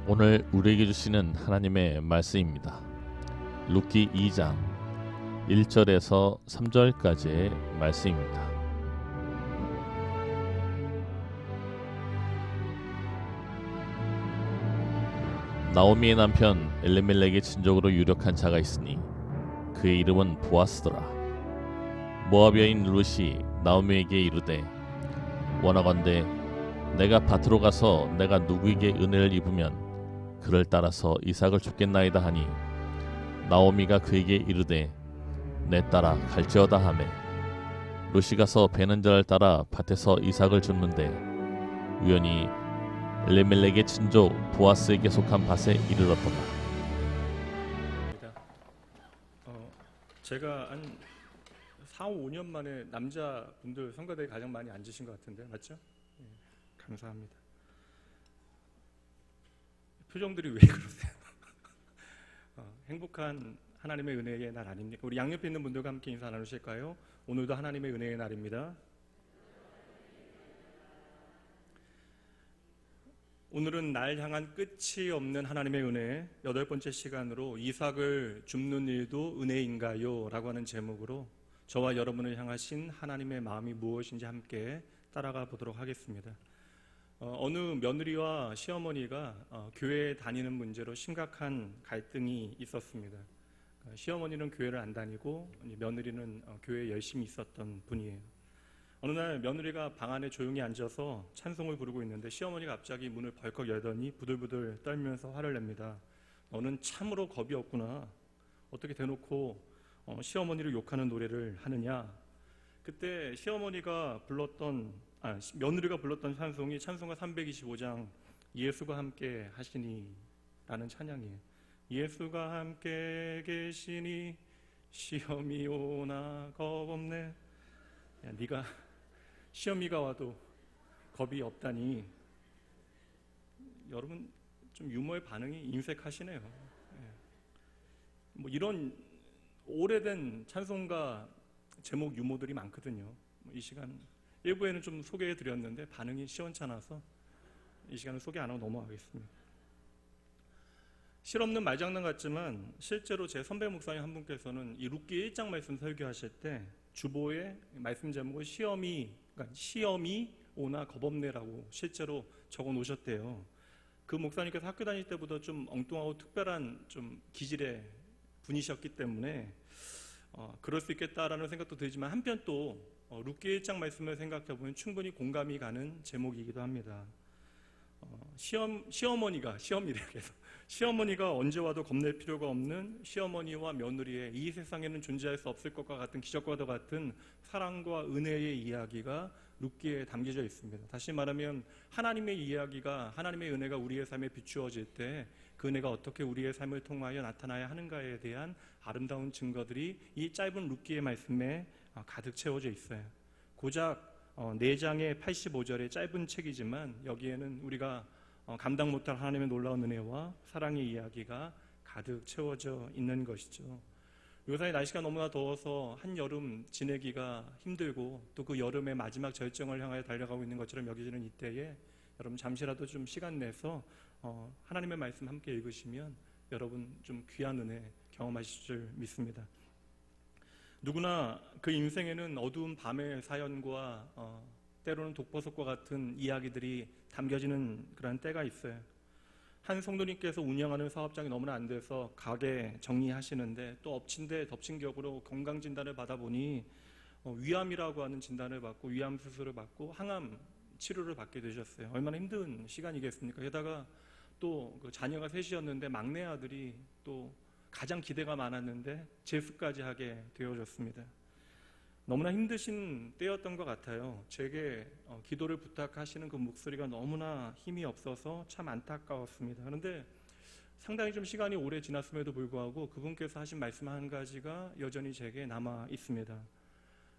오늘 우리에게 주시는 하나님의 말씀입니다. 룻기 2장 1절에서 3절까지의 말씀입니다. 나오미의 남편 엘리멜렉의 친족으로 유력한 자가 있으니 그의 이름은 보아스더라. 모압 여인 룻이 나오미에게 이르되 원하건대 내가 밭으로 가서 내가 누구에게 은혜를 입으면 그를 따라서 이삭을 줍겠나이다 하니 나오미가 그에게 이르되 내 따라 갈지어다 하매 룻이 가서 베는 자를 따라 밭에서 이삭을 줍는데 우연히 엘리멜렉의 친족 보아스에게 속한 밭에 이르렀더라. 제가 한 4, 5년 만에 남자분들 성가대에 가장 많이 앉으신 것 같은데 맞죠? 예, 감사합니다. 표정들이 왜 그러세요? 행복한 하나님의 은혜의 날 아닙니까? 우리 양옆에 있는 분들과 함께 인사 나누실까요? 오늘도 하나님의 은혜의 날입니다. 오늘은 날 향한 끝이 없는 하나님의 은혜 8번째 시간으로 이삭을 줍는 일도 은혜인가요? 라고 하는 제목으로 저와 여러분을 향하신 하나님의 마음이 무엇인지 함께 따라가 보도록 하겠습니다. 어느 며느리와 시어머니가 교회에 다니는 문제로 심각한 갈등이 있었습니다. 시어머니는 교회를 안 다니고 며느리는 교회에 열심히 있었던 분이에요. 어느 날 며느리가 방 안에 조용히 앉아서 찬송을 부르고 있는데 시어머니가 갑자기 문을 벌컥 열더니 부들부들 떨면서 화를 냅니다. 너는 참으로 겁이 없구나. 어떻게 대놓고 시어머니를 욕하는 노래를 하느냐. 그때 며느리가 불렀던 찬송이 찬송가 325장 예수가 함께 하시니 라는 찬양이에요. 예수가 함께 계시니 시험이 오나 겁없네. 야, 네가 시험이가 와도 겁이 없다니. 여러분 좀 유머의 반응이 인색하시네요. 뭐 이런 오래된 찬송가 제목 유머들이 많거든요. 이 시간 일부에는 좀 소개해 드렸는데 반응이 시원찮아서 이 시간은 소개 안 하고 넘어가겠습니다. 실없는 말장난 같지만 실제로 제 선배 목사님 한 분께서는 이 룻기 1장 말씀 설교하실 때 주보에 말씀 제목을 시험이 오나 겁없네라고 실제로 적어 놓으셨대요. 그 목사님께서 학교 다닐 때보다 좀 엉뚱하고 특별한 좀 기질의 분이셨기 때문에 그럴 수 있겠다라는 생각도 들지만 한편 또 룻기 1장 말씀을 생각해 보면 충분히 공감이 가는 제목이기도 합니다. 시어머니가 언제 와도 겁낼 필요가 없는 시어머니와 며느리의 이 세상에는 존재할 수 없을 것과 같은 기적과도 같은 사랑과 은혜의 이야기가 룻기에 담겨져 있습니다. 다시 말하면 하나님의 이야기가, 하나님의 은혜가 우리의 삶에 비추어질 때 그 은혜가 어떻게 우리의 삶을 통하여 나타나야 하는가에 대한 아름다운 증거들이 이 짧은 룻기의 말씀에 가득 채워져 있어요. 고작 4장의 85절의 짧은 책이지만 여기에는 우리가 감당 못할 하나님의 놀라운 은혜와 사랑의 이야기가 가득 채워져 있는 것이죠. 요새 날씨가 너무나 더워서 한여름 지내기가 힘들고 또 그 여름의 마지막 절정을 향하여 달려가고 있는 것처럼 여겨지는 이때에 여러분 잠시라도 좀 시간 내서 하나님의 말씀 함께 읽으시면 여러분 좀 귀한 은혜 경험하실 줄 믿습니다. 누구나 그 인생에는 어두운 밤의 사연과 때로는 독버섯과 같은 이야기들이 담겨지는 그런 때가 있어요. 한 성도님께서 운영하는 사업장이 너무나 안 돼서 가게 정리하시는데 또 엎친 데 덮친 격으로 건강진단을 받아보니 위암이라고 하는 진단을 받고 위암 수술을 받고 항암 치료를 받게 되셨어요. 얼마나 힘든 시간이겠습니까? 게다가 또 그 자녀가 셋이었는데 막내 아들이 또 가장 기대가 많았는데 재수까지 하게 되어졌습니다. 너무나 힘드신 때였던 것 같아요. 제게 기도를 부탁하시는 그 목소리가 너무나 힘이 없어서 참 안타까웠습니다. 그런데 상당히 좀 시간이 오래 지났음에도 불구하고 그분께서 하신 말씀 한 가지가 여전히 제게 남아 있습니다.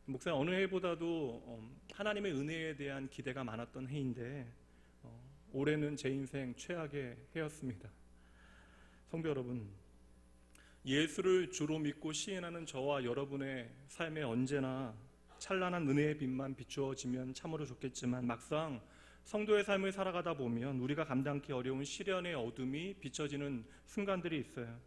목사님, 어느 해보다도 하나님의 은혜에 대한 기대가 많았던 해인데 올해는 제 인생 최악의 해였습니다. 성도 여러분, 예수를 주로 믿고 시인하는 저와 여러분의 삶에 언제나 찬란한 은혜의 빛만 비추어지면 참으로 좋겠지만 막상 성도의 삶을 살아가다 보면 우리가 감당하기 어려운 시련의 어둠이 비춰지는 순간들이 있어요.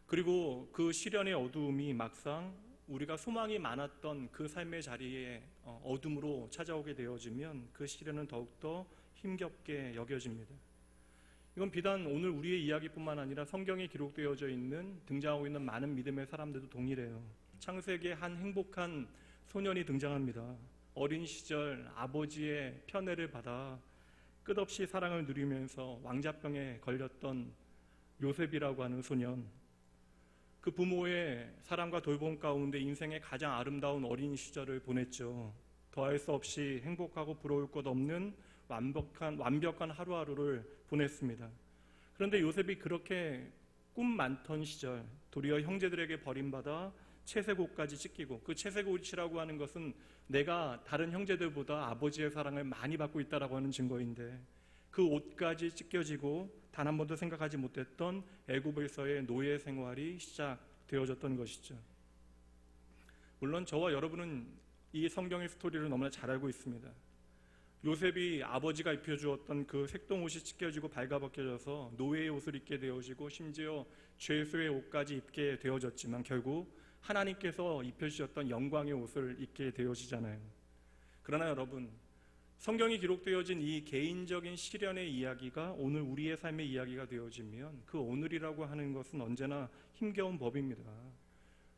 그리고 그 시련의 어두움이 막상 우리가 소망이 많았던 그 삶의 자리에 어둠으로 찾아오게 되어지면 그 시련은 더욱더 힘겹게 여겨집니다. 이건 비단 오늘 우리의 이야기뿐만 아니라 성경에 기록되어져 있는 등장하고 있는 많은 믿음의 사람들도 동일해요. 창세기에 한 행복한 소년이 등장합니다. 어린 시절 아버지의 편애를 받아 끝없이 사랑을 누리면서 왕자병에 걸렸던 요셉이라고 하는 소년, 그 부모의 사랑과 돌봄 가운데 인생의 가장 아름다운 어린 시절을 보냈죠. 더할 수 없이 행복하고 부러울 것 없는 완벽한 하루하루를 보냈습니다. 그런데 요셉이 그렇게 꿈 많던 시절 도리어 형제들에게 버림받아 채색옷까지 찢기고, 그 채색옷이라고 하는 것은 내가 다른 형제들보다 아버지의 사랑을 많이 받고 있다라고 하는 증거인데, 그 옷까지 찢겨지고 단 한 번도 생각하지 못했던 애굽에서의 노예 생활이 시작되어졌던 것이죠. 물론 저와 여러분은 이 성경의 스토리를 너무나 잘 알고 있습니다. 요셉이 아버지가 입혀주었던 그 색동옷이 찢겨지고 발가벗겨져서 노예의 옷을 입게 되어지고 심지어 죄수의 옷까지 입게 되어졌지만 결국 하나님께서 입혀주셨던 영광의 옷을 입게 되어지잖아요. 그러나 여러분, 성경이 기록되어진 이 개인적인 시련의 이야기가 오늘 우리의 삶의 이야기가 되어지면 그 오늘이라고 하는 것은 언제나 힘겨운 법입니다.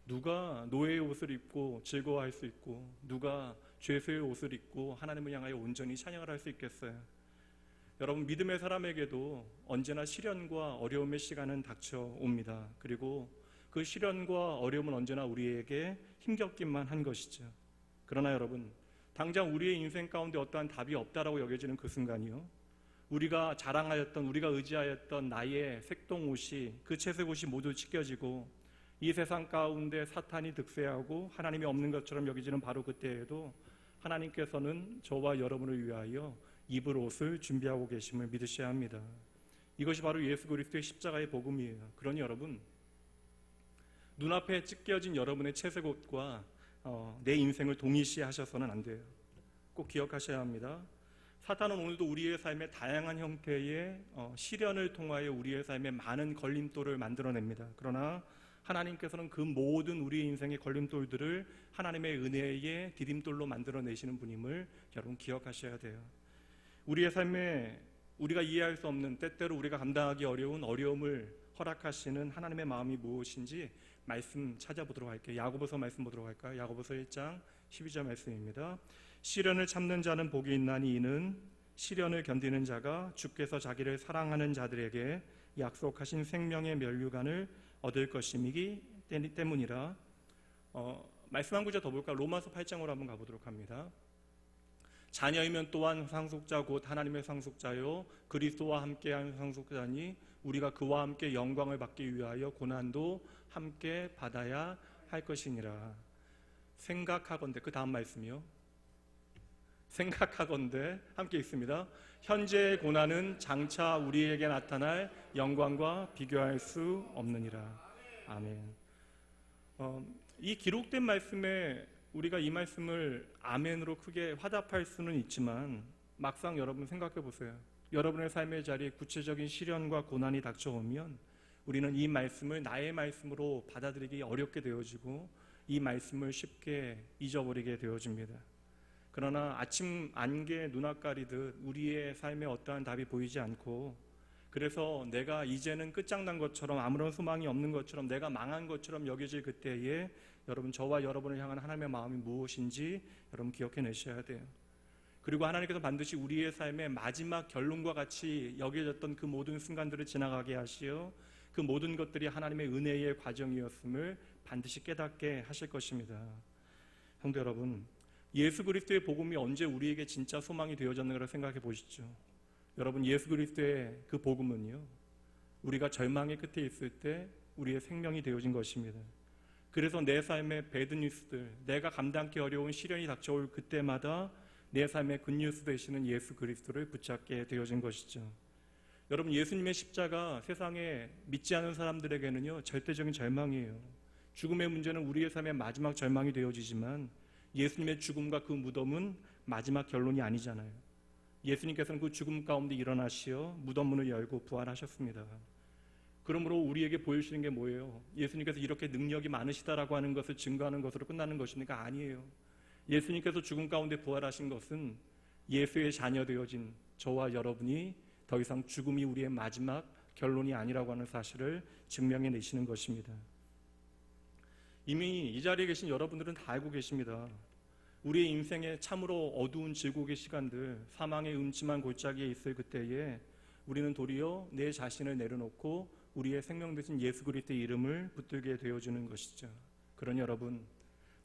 누가 노예의 옷을 입고 즐거워할 수 있고 누가 죄수의 옷을 입고 하나님을 향하여 온전히 찬양을 할 수 있겠어요? 여러분, 믿음의 사람에게도 언제나 시련과 어려움의 시간은 닥쳐옵니다. 그리고 그 시련과 어려움은 언제나 우리에게 힘겹기만 한 것이죠. 그러나 여러분, 당장 우리의 인생 가운데 어떠한 답이 없다라고 여겨지는 그 순간이요, 우리가 자랑하였던, 우리가 의지하였던 나의 색동옷이, 그 채색옷이 모두 찢겨지고 이 세상 가운데 사탄이 득세하고 하나님이 없는 것처럼 여겨지는 바로 그때에도 하나님께서는 저와 여러분을 위하여 입을 옷을 준비하고 계심을 믿으셔야 합니다. 이것이 바로 예수 그리스도의 십자가의 복음이에요. 그러니 여러분, 눈앞에 찢겨진 여러분의 채색옷과 내 인생을 동일시하셔서는 안 돼요. 꼭 기억하셔야 합니다. 사탄은 오늘도 우리의 삶의 다양한 형태의 시련을 통하여 우리의 삶에 많은 걸림돌을 만들어냅니다. 그러나 하나님께서는 그 모든 우리의 인생의 걸림돌들을 하나님의 은혜의 디딤돌로 만들어내시는 분임을 여러분 기억하셔야 돼요. 우리의 삶에 우리가 이해할 수 없는, 때때로 우리가 감당하기 어려운 어려움을 허락하시는 하나님의 마음이 무엇인지 말씀 찾아보도록 할게요. 야고보서 말씀 보도록 할까요? 야고보서 1장 12절 말씀입니다. 시련을 참는 자는 복이 있나니 이는 시련을 견디는 자가 주께서 자기를 사랑하는 자들에게 약속하신 생명의 면류관을 얻을 것이기 때문이라. 말씀 한 구절 더 볼까? 로마서 8장으로 한번 가보도록 합니다. 자녀이면 또한 상속자 곧 하나님의 상속자요 그리스도와 함께한 상속자니 우리가 그와 함께 영광을 받기 위하여 고난도 함께 받아야 할 것이니라. 생각하건대, 그 다음 말씀이요, 생각하건대 함께 있습니다. 현재의 고난은 장차 우리에게 나타날 영광과 비교할 수 없느니라. 아멘. 이 기록된 말씀에 우리가 이 말씀을 아멘으로 크게 화답할 수는 있지만 막상 여러분 생각해 보세요. 여러분의 삶의 자리에 구체적인 시련과 고난이 닥쳐오면 우리는 이 말씀을 나의 말씀으로 받아들이기 어렵게 되어지고 이 말씀을 쉽게 잊어버리게 되어집니다. 그러나 아침 안개 눈앞 가리듯 우리의 삶에 어떠한 답이 보이지 않고, 그래서 내가 이제는 끝장난 것처럼, 아무런 소망이 없는 것처럼, 내가 망한 것처럼 여겨질 그때에 여러분, 저와 여러분을 향한 하나님의 마음이 무엇인지 여러분 기억해내셔야 돼요. 그리고 하나님께서 반드시 우리의 삶의 마지막 결론과 같이 여겨졌던 그 모든 순간들을 지나가게 하시어 그 모든 것들이 하나님의 은혜의 과정이었음을 반드시 깨닫게 하실 것입니다. 성도 여러분, 예수 그리스도의 복음이 언제 우리에게 진짜 소망이 되어졌는가를 생각해 보시죠. 여러분, 예수 그리스도의 그 복음은요, 우리가 절망의 끝에 있을 때 우리의 생명이 되어진 것입니다. 그래서 내 삶의 배드뉴스들, 내가 감당하기 어려운 시련이 닥쳐올 그때마다 내 삶의 굿뉴스 되시는 예수 그리스도를 붙잡게 되어진 것이죠. 여러분, 예수님의 십자가 세상에 믿지 않은 사람들에게는요 절대적인 절망이에요. 죽음의 문제는 우리의 삶의 마지막 절망이 되어지지만 예수님의 죽음과 그 무덤은 마지막 결론이 아니잖아요. 예수님께서는 그 죽음 가운데 일어나시어 무덤 문을 열고 부활하셨습니다. 그러므로 우리에게 보여주시는 게 뭐예요? 예수님께서 이렇게 능력이 많으시다라고 하는 것을 증거하는 것으로 끝나는 것입니까? 아니에요. 예수님께서 죽음 가운데 부활하신 것은 예수의 자녀 되어진 저와 여러분이 더 이상 죽음이 우리의 마지막 결론이 아니라고 하는 사실을 증명해 내시는 것입니다. 이미 이 자리에 계신 여러분들은 다 알고 계십니다. 우리의 인생에 참으로 어두운 질곡의 시간들, 사망의 음침한 골짜기에 있을 그때에 우리는 도리어 내 자신을 내려놓고 우리의 생명 되신 예수 그리스도의 이름을 붙들게 되어주는 것이죠. 그러니 여러분,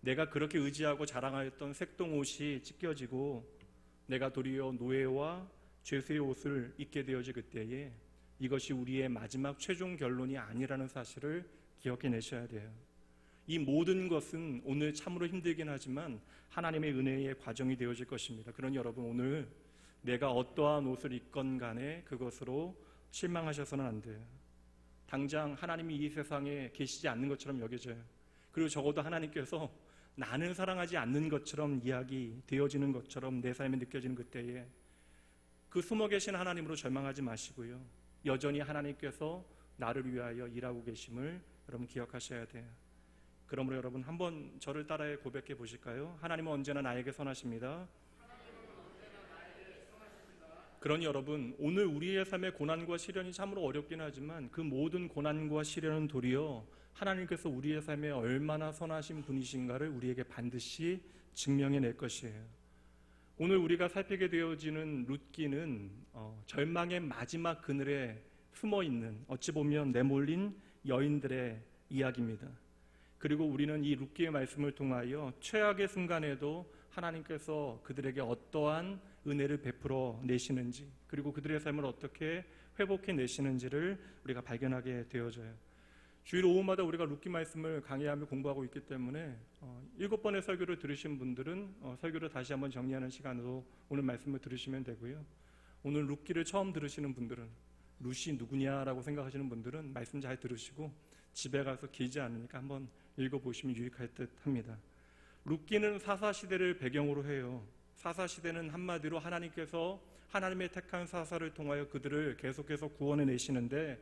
내가 그렇게 의지하고 자랑하였던 색동옷이 찢겨지고 내가 도리어 노예와 죄수의 옷을 입게 되어질 그때에 이것이 우리의 마지막 최종 결론이 아니라는 사실을 기억해 내셔야 돼요. 이 모든 것은 오늘 참으로 힘들긴 하지만 하나님의 은혜의 과정이 되어질 것입니다. 그러니 여러분, 오늘 내가 어떠한 옷을 입건 간에 그것으로 실망하셔서는 안 돼요. 당장 하나님이 이 세상에 계시지 않는 것처럼 여겨져요. 그리고 적어도 하나님께서 나는 사랑하지 않는 것처럼 이야기 되어지는 것처럼 내 삶에 느껴지는 그때에 그 숨어 계신 하나님으로 절망하지 마시고요. 여전히 하나님께서 나를 위하여 일하고 계심을 여러분 기억하셔야 돼요. 그러므로 여러분, 한번 저를 따라해 고백해 보실까요? 하나님은 언제나 나에게 선하십니다. 그러니 여러분, 오늘 우리의 삶의 고난과 시련이 참으로 어렵긴 하지만 그 모든 고난과 시련은 도리어 하나님께서 우리의 삶에 얼마나 선하신 분이신가를 우리에게 반드시 증명해 낼 것이에요. 오늘 우리가 살피게 되어지는 룻기는 절망의 마지막 그늘에 숨어있는, 어찌 보면 내몰린 여인들의 이야기입니다. 그리고 우리는 이 룻기의 말씀을 통하여 최악의 순간에도 하나님께서 그들에게 어떠한 은혜를 베풀어 내시는지, 그리고 그들의 삶을 어떻게 회복해 내시는지를 우리가 발견하게 되어져요. 주일 오후마다 우리가 룻기 말씀을 강의하며 공부하고 있기 때문에 7번의 설교를 들으신 분들은 설교를 다시 한번 정리하는 시간으로 오늘 말씀을 들으시면 되고요. 오늘 룻기를 처음 들으시는 분들은 룻이 누구냐라고 생각하시는 분들은 말씀 잘 들으시고 집에 가서 길지 않으니까 한번 읽어보시면 유익할 듯 합니다. 룻기는 사사시대를 배경으로 해요. 사사시대는 한마디로 하나님께서 하나님의 택한 사사를 통하여 그들을 계속해서 구원해 내시는데,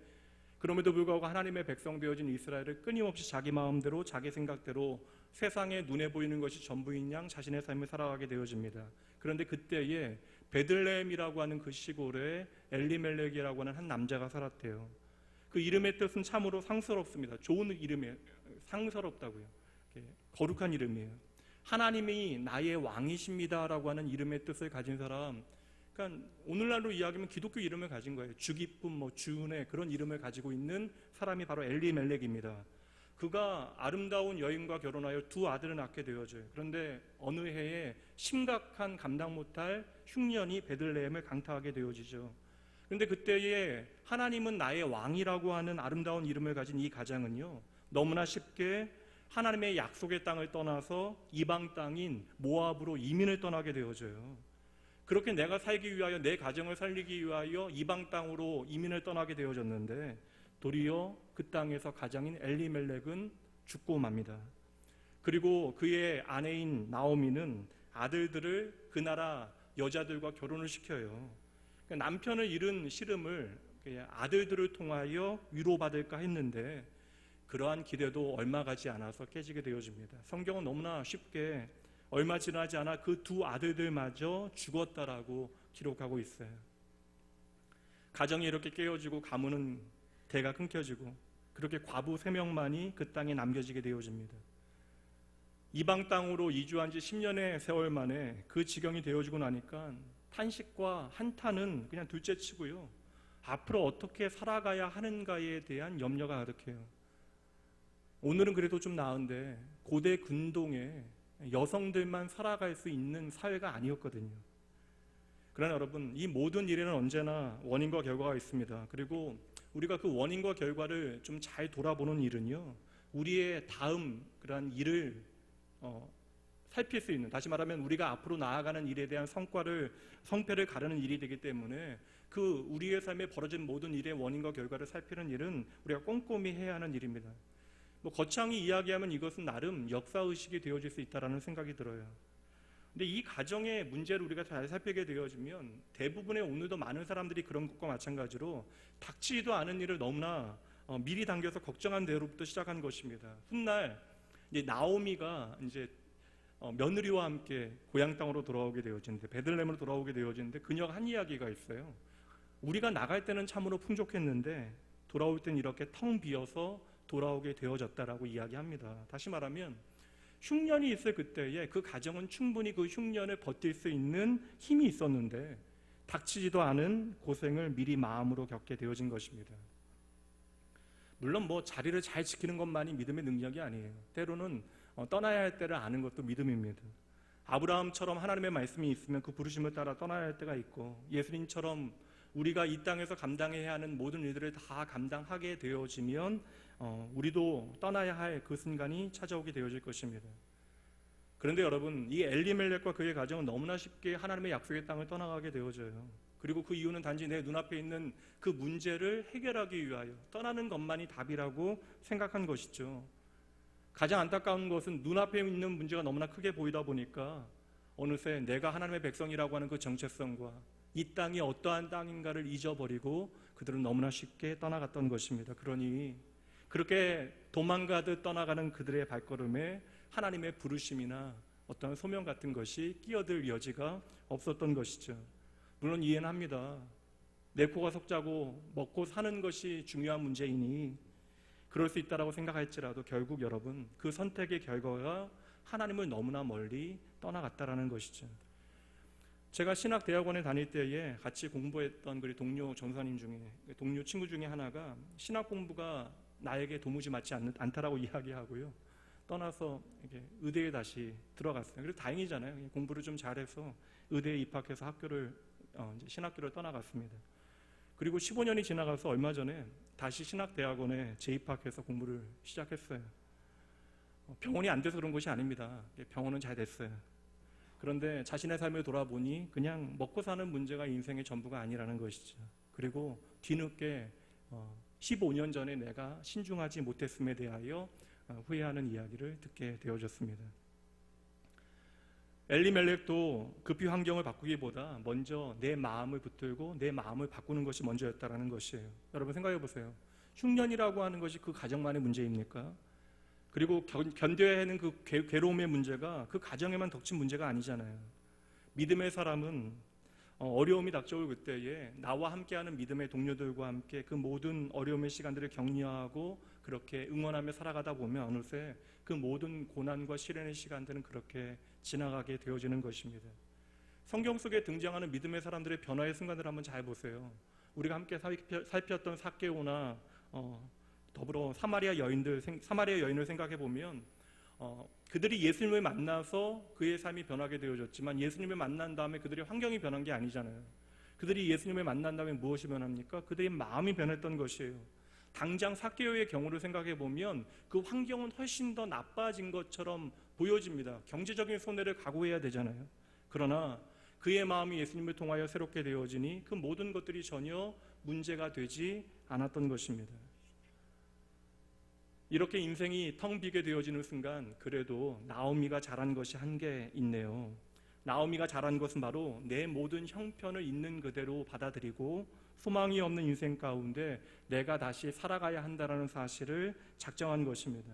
그럼에도 불구하고 하나님의 백성 되어진 이스라엘을 끊임없이 자기 마음대로 자기 생각대로 세상에 눈에 보이는 것이 전부인 양 자신의 삶을 살아가게 되어집니다. 그런데 그때에 베들레헴이라고 하는 그 시골에 엘리멜렉이라고 하는 한 남자가 살았대요. 그 이름의 뜻은 참으로 상스럽습니다. 좋은 이름이에요. 상스럽다고요. 거룩한 이름이에요. 하나님이 나의 왕이십니다라고 하는 이름의 뜻을 가진 사람, 그러니까 오늘날로 이야기하면 기독교 이름을 가진 거예요. 주기쁨, 주은혜, 그런 이름을 가지고 있는 사람이 바로 엘리멜렉입니다. 그가 아름다운 여인과 결혼하여 두 아들을 낳게 되어져요. 그런데 어느 해에 심각한 감당 못할 흉년이 베들레헴을 강타하게 되어지죠. 그런데 그때에 하나님은 나의 왕이라고 하는 아름다운 이름을 가진 이 가장은요, 너무나 쉽게 하나님의 약속의 땅을 떠나서 이방 땅인 모압으로 이민을 떠나게 되어져요. 그렇게 내가 살기 위하여, 내 가정을 살리기 위하여 이방 땅으로 이민을 떠나게 되어졌는데 도리어 그 땅에서 가장인 엘리멜렉은 죽고 맙니다. 그리고 그의 아내인 나오미는 아들들을 그 나라 여자들과 결혼을 시켜요. 남편을 잃은 시름을 아들들을 통하여 위로받을까 했는데 그러한 기대도 얼마 가지 않아서 깨지게 되어집니다. 성경은 너무나 쉽게 얼마 지나지 않아 그 두 아들들마저 죽었다라고 기록하고 있어요. 가정이 이렇게 깨어지고 가문은 대가 끊겨지고 그렇게 과부 3명만이 그 땅에 남겨지게 되어집니다. 이방 땅으로 이주한 지 10년의 세월 만에 그 지경이 되어지고 나니까 탄식과 한탄은 그냥 둘째치고요, 앞으로 어떻게 살아가야 하는가에 대한 염려가 가득해요. 오늘은 그래도 좀 나은데 고대 근동에 여성들만 살아갈 수 있는 사회가 아니었거든요. 그러나 여러분, 이 모든 일에는 언제나 원인과 결과가 있습니다. 그리고 우리가 그 원인과 결과를 좀 잘 돌아보는 일은요, 우리의 다음 그러한 일을 살필 수 있는, 다시 말하면 우리가 앞으로 나아가는 일에 대한 성패를 가르는 일이 되기 때문에 그 우리의 삶에 벌어진 모든 일의 원인과 결과를 살피는 일은 우리가 꼼꼼히 해야 하는 일입니다. 거창히 이야기하면 이것은 나름 역사의식이 되어질 수 있다는 생각이 들어요. 근데 이 가정의 문제를 우리가 잘 살피게 되어지면 대부분의 오늘도 많은 사람들이 그런 것과 마찬가지로 닥치지도 않은 일을 너무나 미리 당겨서 걱정한 대로부터 시작한 것입니다. 훗날 이제 나오미가 이제 며느리와 함께 고향 땅으로 돌아오게 되어지는데, 베들레헴으로 돌아오게 되어지는데, 그녀가 한 이야기가 있어요. 우리가 나갈 때는 참으로 풍족했는데 돌아올 땐 이렇게 텅 비어서 돌아오게 되어졌다라고 이야기합니다. 다시 말하면 흉년이 있을 그때에 그 가정은 충분히 그 흉년을 버틸 수 있는 힘이 있었는데 닥치지도 않은 고생을 미리 마음으로 겪게 되어진 것입니다. 물론 자리를 잘 지키는 것만이 믿음의 능력이 아니에요. 때로는 떠나야 할 때를 아는 것도 믿음입니다. 아브라함처럼 하나님의 말씀이 있으면 그 부르심을 따라 떠나야 할 때가 있고, 예수님처럼 우리가 이 땅에서 감당해야 하는 모든 일들을 다 감당하게 되어지면 우리도 떠나야 할 그 순간이 찾아오게 되어질 것입니다. 그런데 여러분, 이 엘리멜렉과 그의 가정은 너무나 쉽게 하나님의 약속의 땅을 떠나가게 되어져요. 그리고 그 이유는 단지 내 눈앞에 있는 그 문제를 해결하기 위하여 떠나는 것만이 답이라고 생각한 것이죠. 가장 안타까운 것은 눈앞에 있는 문제가 너무나 크게 보이다 보니까 어느새 내가 하나님의 백성이라고 하는 그 정체성과 이 땅이 어떠한 땅인가를 잊어버리고 그들은 너무나 쉽게 떠나갔던 것입니다. 그러니 그렇게 도망가듯 떠나가는 그들의 발걸음에 하나님의 부르심이나 어떤 소명 같은 것이 끼어들 여지가 없었던 것이죠. 물론 이해는 합니다. 내 코가 석자고 먹고 사는 것이 중요한 문제이니 그럴 수 있다라고 생각할지라도 결국 여러분, 그 선택의 결과가 하나님을 너무나 멀리 떠나갔다라는 것이죠. 제가 신학대학원에 다닐 때에 같이 공부했던 그 동료 전사님 중에, 동료 친구 중에 하나가 신학 공부가 나에게 도무지 맞지 않다라고 이야기하고요, 떠나서 이렇게 의대에 다시 들어갔어요. 그래서 다행이잖아요. 공부를 좀 잘해서 의대에 입학해서 학교를 이제 신학교를 떠나갔습니다. 그리고 15년이 지나가서 얼마 전에 다시 신학대학원에 재입학해서 공부를 시작했어요. 병원이 안 돼서 그런 것이 아닙니다. 병원은 잘 됐어요. 그런데 자신의 삶을 돌아보니 그냥 먹고 사는 문제가 인생의 전부가 아니라는 것이죠. 그리고 뒤늦게 15년 전에 내가 신중하지 못했음에 대하여 후회하는 이야기를 듣게 되어졌습니다. 엘리멜렉도 급히 환경을 바꾸기보다 먼저 내 마음을 붙들고 내 마음을 바꾸는 것이 먼저였다라는 것이에요. 여러분 생각해 보세요. 흉년이라고 하는 것이 그 가정만의 문제입니까? 그리고 견뎌야 하는 그 괴로움의 문제가 그 가정에만 덮친 문제가 아니잖아요. 믿음의 사람은 어려움이 닥쳐올 그때에 나와 함께하는 믿음의 동료들과 함께 그 모든 어려움의 시간들을 격려하고 그렇게 응원하며 살아가다 보면 어느새 그 모든 고난과 시련의 시간들은 그렇게 지나가게 되어지는 것입니다. 성경 속에 등장하는 믿음의 사람들의 변화의 순간들을 한번 잘 보세요. 우리가 함께 살폈던 삭개오나 더불어 사마리아 여인을 생각해 보면 그들이 예수님을 만나서 그의 삶이 변하게 되어졌지만 예수님을 만난 다음에 그들의 환경이 변한 게 아니잖아요. 그들이 예수님을 만난 다음에 무엇이 변합니까? 그들의 마음이 변했던 것이에요. 당장 삭개오의 경우를 생각해 보면 그 환경은 훨씬 더 나빠진 것처럼 보여집니다. 경제적인 손해를 각오해야 되잖아요. 그러나 그의 마음이 예수님을 통하여 새롭게 되어지니 그 모든 것들이 전혀 문제가 되지 않았던 것입니다. 이렇게 인생이 텅 비게 되어지는 순간 그래도 나오미가 잘한 것이 한 개 있네요. 나오미가 잘한 것은 바로 내 모든 형편을 있는 그대로 받아들이고 소망이 없는 인생 가운데 내가 다시 살아가야 한다는 사실을 작정한 것입니다.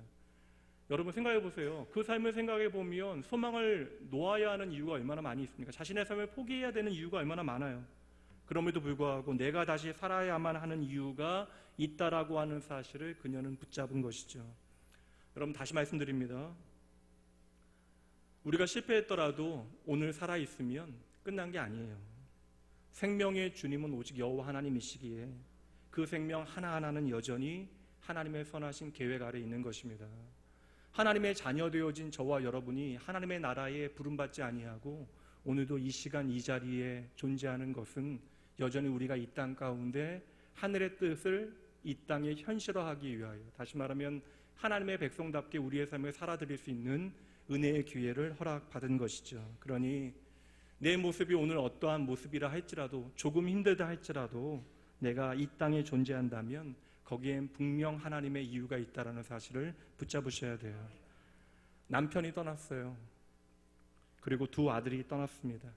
여러분 생각해 보세요. 그 삶을 생각해 보면 소망을 놓아야 하는 이유가 얼마나 많이 있습니까? 자신의 삶을 포기해야 되는 이유가 얼마나 많아요. 그럼에도 불구하고 내가 다시 살아야만 하는 이유가 있다라고 하는 사실을 그녀는 붙잡은 것이죠. 여러분 다시 말씀드립니다. 우리가 실패했더라도 오늘 살아있으면 끝난 게 아니에요. 생명의 주님은 오직 여호와 하나님이시기에 그 생명 하나하나는 여전히 하나님의 선하신 계획 아래 있는 것입니다. 하나님의 자녀 되어진 저와 여러분이 하나님의 나라에 부름받지 아니하고 오늘도 이 시간 이 자리에 존재하는 것은 여전히 우리가 이 땅 가운데 하늘의 뜻을 이 땅에 현실화하기 위하여, 다시 말하면 하나님의 백성답게 우리의 삶을 살아드릴 수 있는 은혜의 기회를 허락받은 것이죠. 그러니 내 모습이 오늘 어떠한 모습이라 할지라도, 조금 힘들다 할지라도 내가 이 땅에 존재한다면 거기엔 분명 하나님의 이유가 있다는 사실을 붙잡으셔야 돼요. 남편이 떠났어요. 그리고 두 아들이 떠났습니다.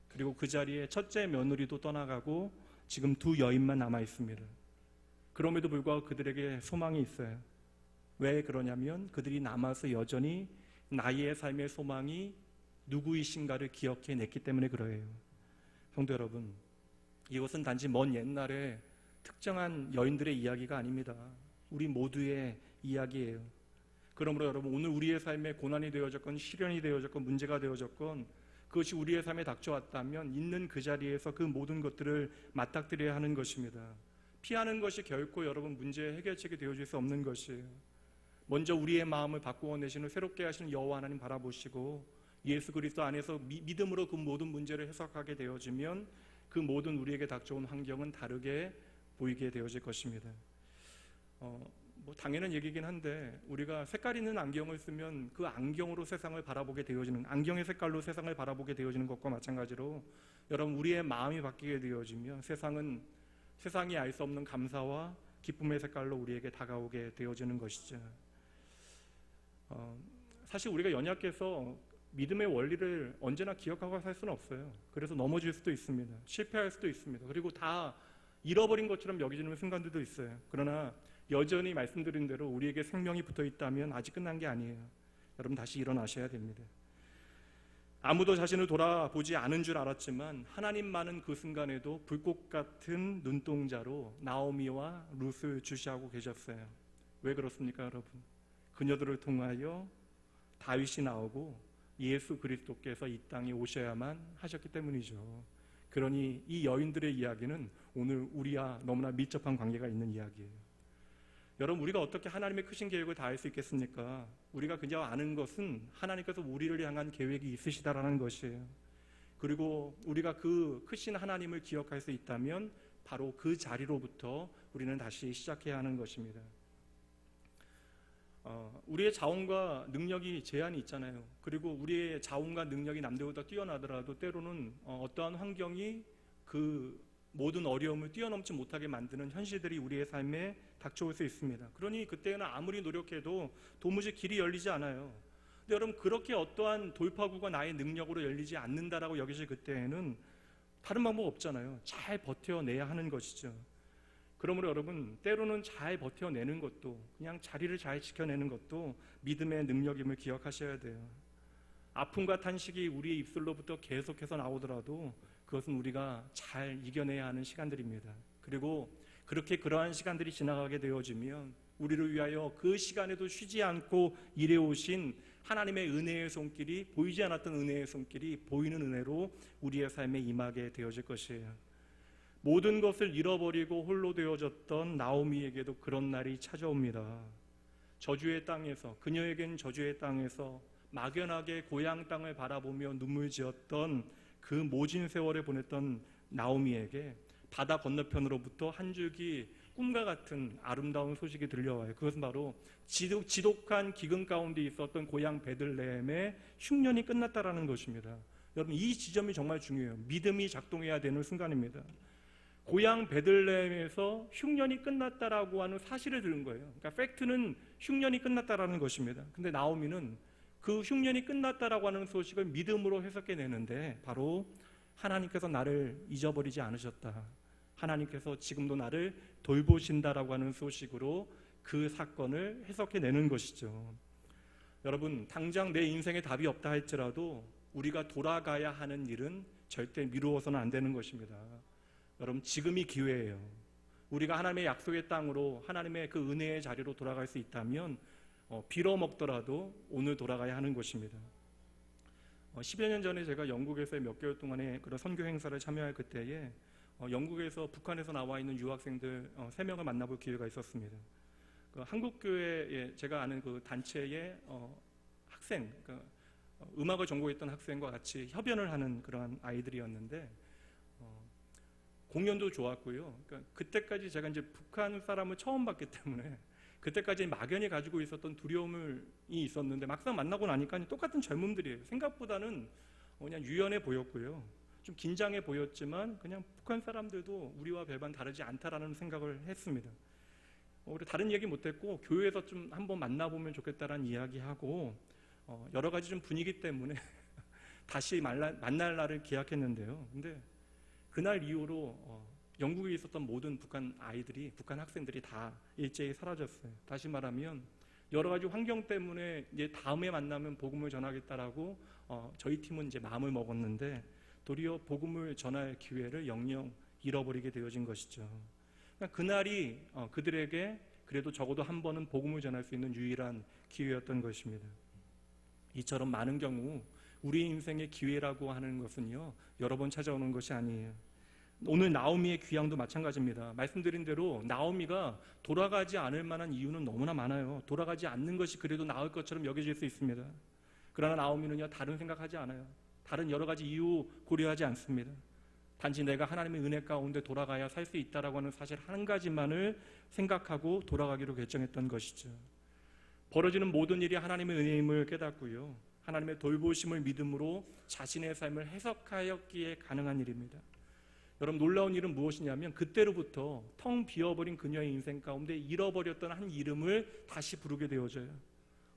그리고 그 자리에 첫째 며느리도 떠나가고 지금 두 여인만 남아 있습니다. 그럼에도 불구하고 그들에게 소망이 있어요. 왜 그러냐면 그들이 남아서 여전히 나의 삶의 소망이 누구이신가를 기억해냈기 때문에 그래요. 성도 여러분, 이것은 단지 먼 옛날에 특정한 여인들의 이야기가 아닙니다. 우리 모두의 이야기예요. 그러므로 여러분, 오늘 우리의 삶에 고난이 되어졌건 시련이 되어졌건 문제가 되어졌건 그것이 우리의 삶에 닥쳐왔다면 있는 그 자리에서 그 모든 것들을 맞닥뜨려야 하는 것입니다. 피하는 것이 결코 여러분 문제의 해결책이 되어줄 수 없는 것이에요. 먼저 우리의 마음을 바꾸어 내시는 새롭게 하시는 여호와 하나님 바라보시고 예수 그리스도 안에서 믿음으로 그 모든 문제를 해석하게 되어지면 그 모든 우리에게 닥쳐온 환경은 다르게 보이게 되어질 것입니다. 당연한 얘기긴 한데 우리가 색깔 있는 안경을 쓰면 그 안경으로 세상을 바라보게 되어지는, 안경의 색깔로 세상을 바라보게 되어지는 것과 마찬가지로 여러분, 우리의 마음이 바뀌게 되어지면 세상이 알 수 없는 감사와 기쁨의 색깔로 우리에게 다가오게 되어지는 것이죠. 사실 우리가 연약해서 믿음의 원리를 언제나 기억하고 살 수는 없어요. 그래서 넘어질 수도 있습니다. 실패할 수도 있습니다. 그리고 다 잃어버린 것처럼 여겨지는 순간들도 있어요. 그러나 여전히 말씀드린 대로 우리에게 생명이 붙어 있다면 아직 끝난 게 아니에요. 여러분, 다시 일어나셔야 됩니다. 아무도 자신을 돌아보지 않은 줄 알았지만 하나님만은 그 순간에도 불꽃 같은 눈동자로 나오미와 룻을 주시하고 계셨어요. 왜 그렇습니까, 여러분? 그녀들을 통하여 다윗이 나오고 예수 그리스도께서 이 땅에 오셔야만 하셨기 때문이죠. 그러니 이 여인들의 이야기는 오늘 우리와 너무나 밀접한 관계가 있는 이야기예요. 여러분, 우리가 어떻게 하나님의 크신 계획을 다할 수 있겠습니까? 우리가 그저 아는 것은 하나님께서 우리를 향한 계획이 있으시다라는 것이에요. 그리고 우리가 그 크신 하나님을 기억할 수 있다면 바로 그 자리로부터 우리는 다시 시작해야 하는 것입니다. 우리의 자원과 능력이 제한이 있잖아요. 그리고 우리의 자원과 능력이 남들보다 뛰어나더라도 때로는 어떠한 환경이 그 모든 어려움을 뛰어넘지 못하게 만드는 현실들이 우리의 삶에 닥쳐올 수 있습니다. 그러니 그때는 아무리 노력해도 도무지 길이 열리지 않아요. 근데 여러분, 그렇게 어떠한 돌파구가 나의 능력으로 열리지 않는다라고 여기실 그때에는 다른 방법 없잖아요. 잘 버텨내야 하는 것이죠. 그러므로 여러분, 때로는 잘 버텨내는 것도, 그냥 자리를 잘 지켜내는 것도 믿음의 능력임을 기억하셔야 돼요. 아픔과 탄식이 우리의 입술로부터 계속해서 나오더라도 그것은 우리가 잘 이겨내야 하는 시간들입니다. 그리고 그렇게 그러한 시간들이 지나가게 되어지면 우리를 위하여 그 시간에도 쉬지 않고 일해오신 하나님의 은혜의 손길이, 보이지 않았던 은혜의 손길이 보이는 은혜로 우리의 삶에 임하게 되어질 것이에요. 모든 것을 잃어버리고 홀로 되어졌던 나오미에게도 그런 날이 찾아옵니다. 저주의 땅에서, 그녀에겐 저주의 땅에서 막연하게 고향 땅을 바라보며 눈물 지었던 그 모진 세월에 보냈던 나오미에게 바다 건너편으로부터 한 줄기 꿈과 같은 아름다운 소식이 들려와요. 그것은 바로 지독한 기근 가운데 있었던 고향 베들레헴의 흉년이 끝났다라는 것입니다. 여러분, 이 지점이 정말 중요해요. 믿음이 작동해야 되는 순간입니다. 고향 베들레헴에서 흉년이 끝났다라고 하는 사실을 들은 거예요. 그러니까 팩트는 흉년이 끝났다라는 것입니다. 근데 나오미는 그 흉년이 끝났다라고 하는 소식을 믿음으로 해석해내는데 바로 하나님께서 나를 잊어버리지 않으셨다, 하나님께서 지금도 나를 돌보신다라고 하는 소식으로 그 사건을 해석해내는 것이죠. 여러분, 당장 내 인생에 답이 없다 할지라도 우리가 돌아가야 하는 일은 절대 미루어서는 안 되는 것입니다. 여러분, 지금이 기회예요. 우리가 하나님의 약속의 땅으로, 하나님의 그 은혜의 자리로 돌아갈 수 있다면 빌어먹더라도 오늘 돌아가야 하는 것입니다. 10여 년 전에 제가 영국에서 몇 개월 동안의 그런 선교 행사를 참여할 그때에 영국에서, 북한에서 나와 있는 유학생들 3명을 만나볼 기회가 있었습니다. 그 한국교회에 제가 아는 그 단체의 학생, 음악을 전공했던 학생과 같이 협연을 하는 그러한 아이들이었는데 공연도 좋았고요. 그러니까 그때까지 제가 이제 북한 사람을 처음 봤기 때문에 그때까지 막연히 가지고 있었던 두려움이 있었는데 막상 만나고 나니까 똑같은 젊음들이에요. 생각보다는 그냥 유연해 보였고요. 좀 긴장해 보였지만 그냥 북한 사람들도 우리와 별반 다르지 않다라는 생각을 했습니다. 우리 다른 얘기 못했고 교회에서 좀 한번 만나보면 좋겠다라는 이야기하고 여러 가지 좀 분위기 때문에 다시 만날 날을 기약했는데요. 근데 그날 이후로 영국에 있었던 모든 북한 학생들이 다 일제히 사라졌어요. 다시 말하면 여러 가지 환경 때문에 이제 다음에 만나면 복음을 전하겠다라고 저희 팀은 이제 마음을 먹었는데 도리어 복음을 전할 기회를 영영 잃어버리게 되어진 것이죠. 그러니까 그날이 그들에게 그래도 적어도 한 번은 복음을 전할 수 있는 유일한 기회였던 것입니다. 이처럼 많은 경우 우리 인생의 기회라고 하는 것은요, 여러 번 찾아오는 것이 아니에요. 오늘 나오미의 귀향도 마찬가지입니다. 말씀드린 대로 나오미가 돌아가지 않을 만한 이유는 너무나 많아요. 돌아가지 않는 것이 그래도 나을 것처럼 여겨질 수 있습니다. 그러나 나오미는요, 다른 생각하지 않아요. 다른 여러 가지 이유 고려하지 않습니다. 단지 내가 하나님의 은혜 가운데 돌아가야 살 수 있다라고 하는 사실 한 가지만을 생각하고 돌아가기로 결정했던 것이죠. 벌어지는 모든 일이 하나님의 은혜임을 깨닫고요, 하나님의 돌보심을 믿음으로 자신의 삶을 해석하였기에 가능한 일입니다. 여러분, 놀라운 일은 무엇이냐면 그때로부터 텅 비어버린 그녀의 인생 가운데 잃어버렸던 한 이름을 다시 부르게 되어져요.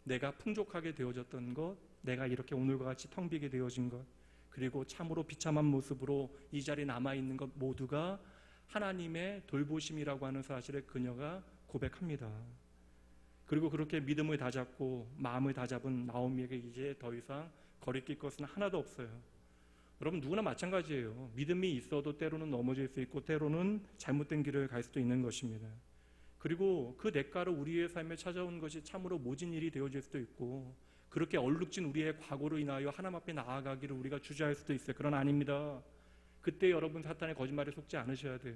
내가 풍족하게 되어졌던 것, 내가 이렇게 오늘과 같이 텅 비게 되어진 것, 그리고 참으로 비참한 모습으로 이 자리에 남아있는 것 모두가 하나님의 돌보심이라고 하는 사실을 그녀가 고백합니다. 그리고 그렇게 믿음을 다잡고 마음을 다잡은 나오미에게 이제 더 이상 거리낄 것은 하나도 없어요. 여러분, 누구나 마찬가지예요. 믿음이 있어도 때로는 넘어질 수 있고 때로는 잘못된 길을 갈 수도 있는 것입니다. 그리고 그 대가로 우리의 삶에 찾아온 것이 참으로 모진 일이 되어질 수도 있고, 그렇게 얼룩진 우리의 과거로 인하여 하나님 앞에 나아가기를 우리가 주저할 수도 있어요. 그러나 아닙니다. 그때 여러분, 사탄의 거짓말에 속지 않으셔야 돼요.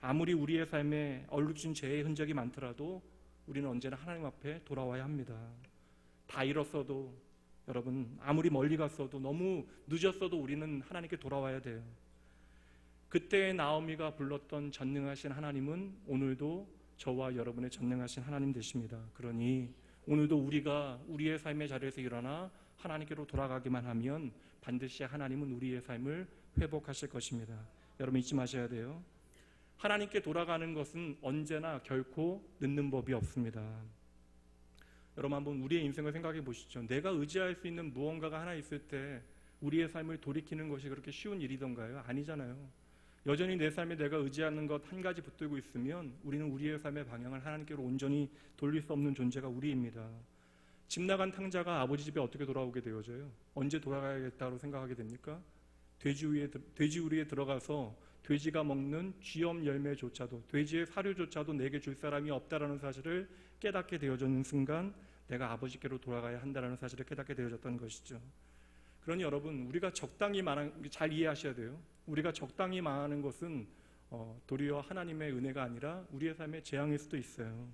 아무리 우리의 삶에 얼룩진 죄의 흔적이 많더라도 우리는 언제나 하나님 앞에 돌아와야 합니다. 다 잃었어도, 여러분, 아무리 멀리 갔어도, 너무 늦었어도 우리는 하나님께 돌아와야 돼요. 그때 나오미가 불렀던 전능하신 하나님은 오늘도 저와 여러분의 전능하신 하나님 되십니다. 그러니 오늘도 우리가 우리의 삶의 자리에서 일어나 하나님께로 돌아가기만 하면 반드시 하나님은 우리의 삶을 회복하실 것입니다. 여러분, 잊지 마셔야 돼요. 하나님께 돌아가는 것은 언제나 결코 늦는 법이 없습니다. 여러분, 한번 우리의 인생을 생각해 보시죠. 내가 의지할 수 있는 무언가가 하나 있을 때 우리의 삶을 돌이키는 것이 그렇게 쉬운 일이던가요? 아니잖아요. 여전히 내 삶에 내가 의지하는 것 한 가지 붙들고 있으면 우리는 우리의 삶의 방향을 하나님께로 온전히 돌릴 수 없는 존재가 우리입니다. 집 나간 탕자가 아버지 집에 어떻게 돌아오게 되어져요? 언제 돌아가야겠다고 생각하게 됩니까? 돼지우리에 들어가서 돼지가 먹는 쥐염 열매조차도, 돼지의 사료조차도 내게 줄 사람이 없다라는 사실을 깨닫게 되어지는 순간 내가 아버지께로 돌아가야 한다는 사실을 깨닫게 되어졌던 것이죠. 그러니 여러분, 우리가 적당히 잘 이해하셔야 돼요. 우리가 적당히 망하는 것은 도리어 하나님의 은혜가 아니라 우리의 삶의 재앙일 수도 있어요.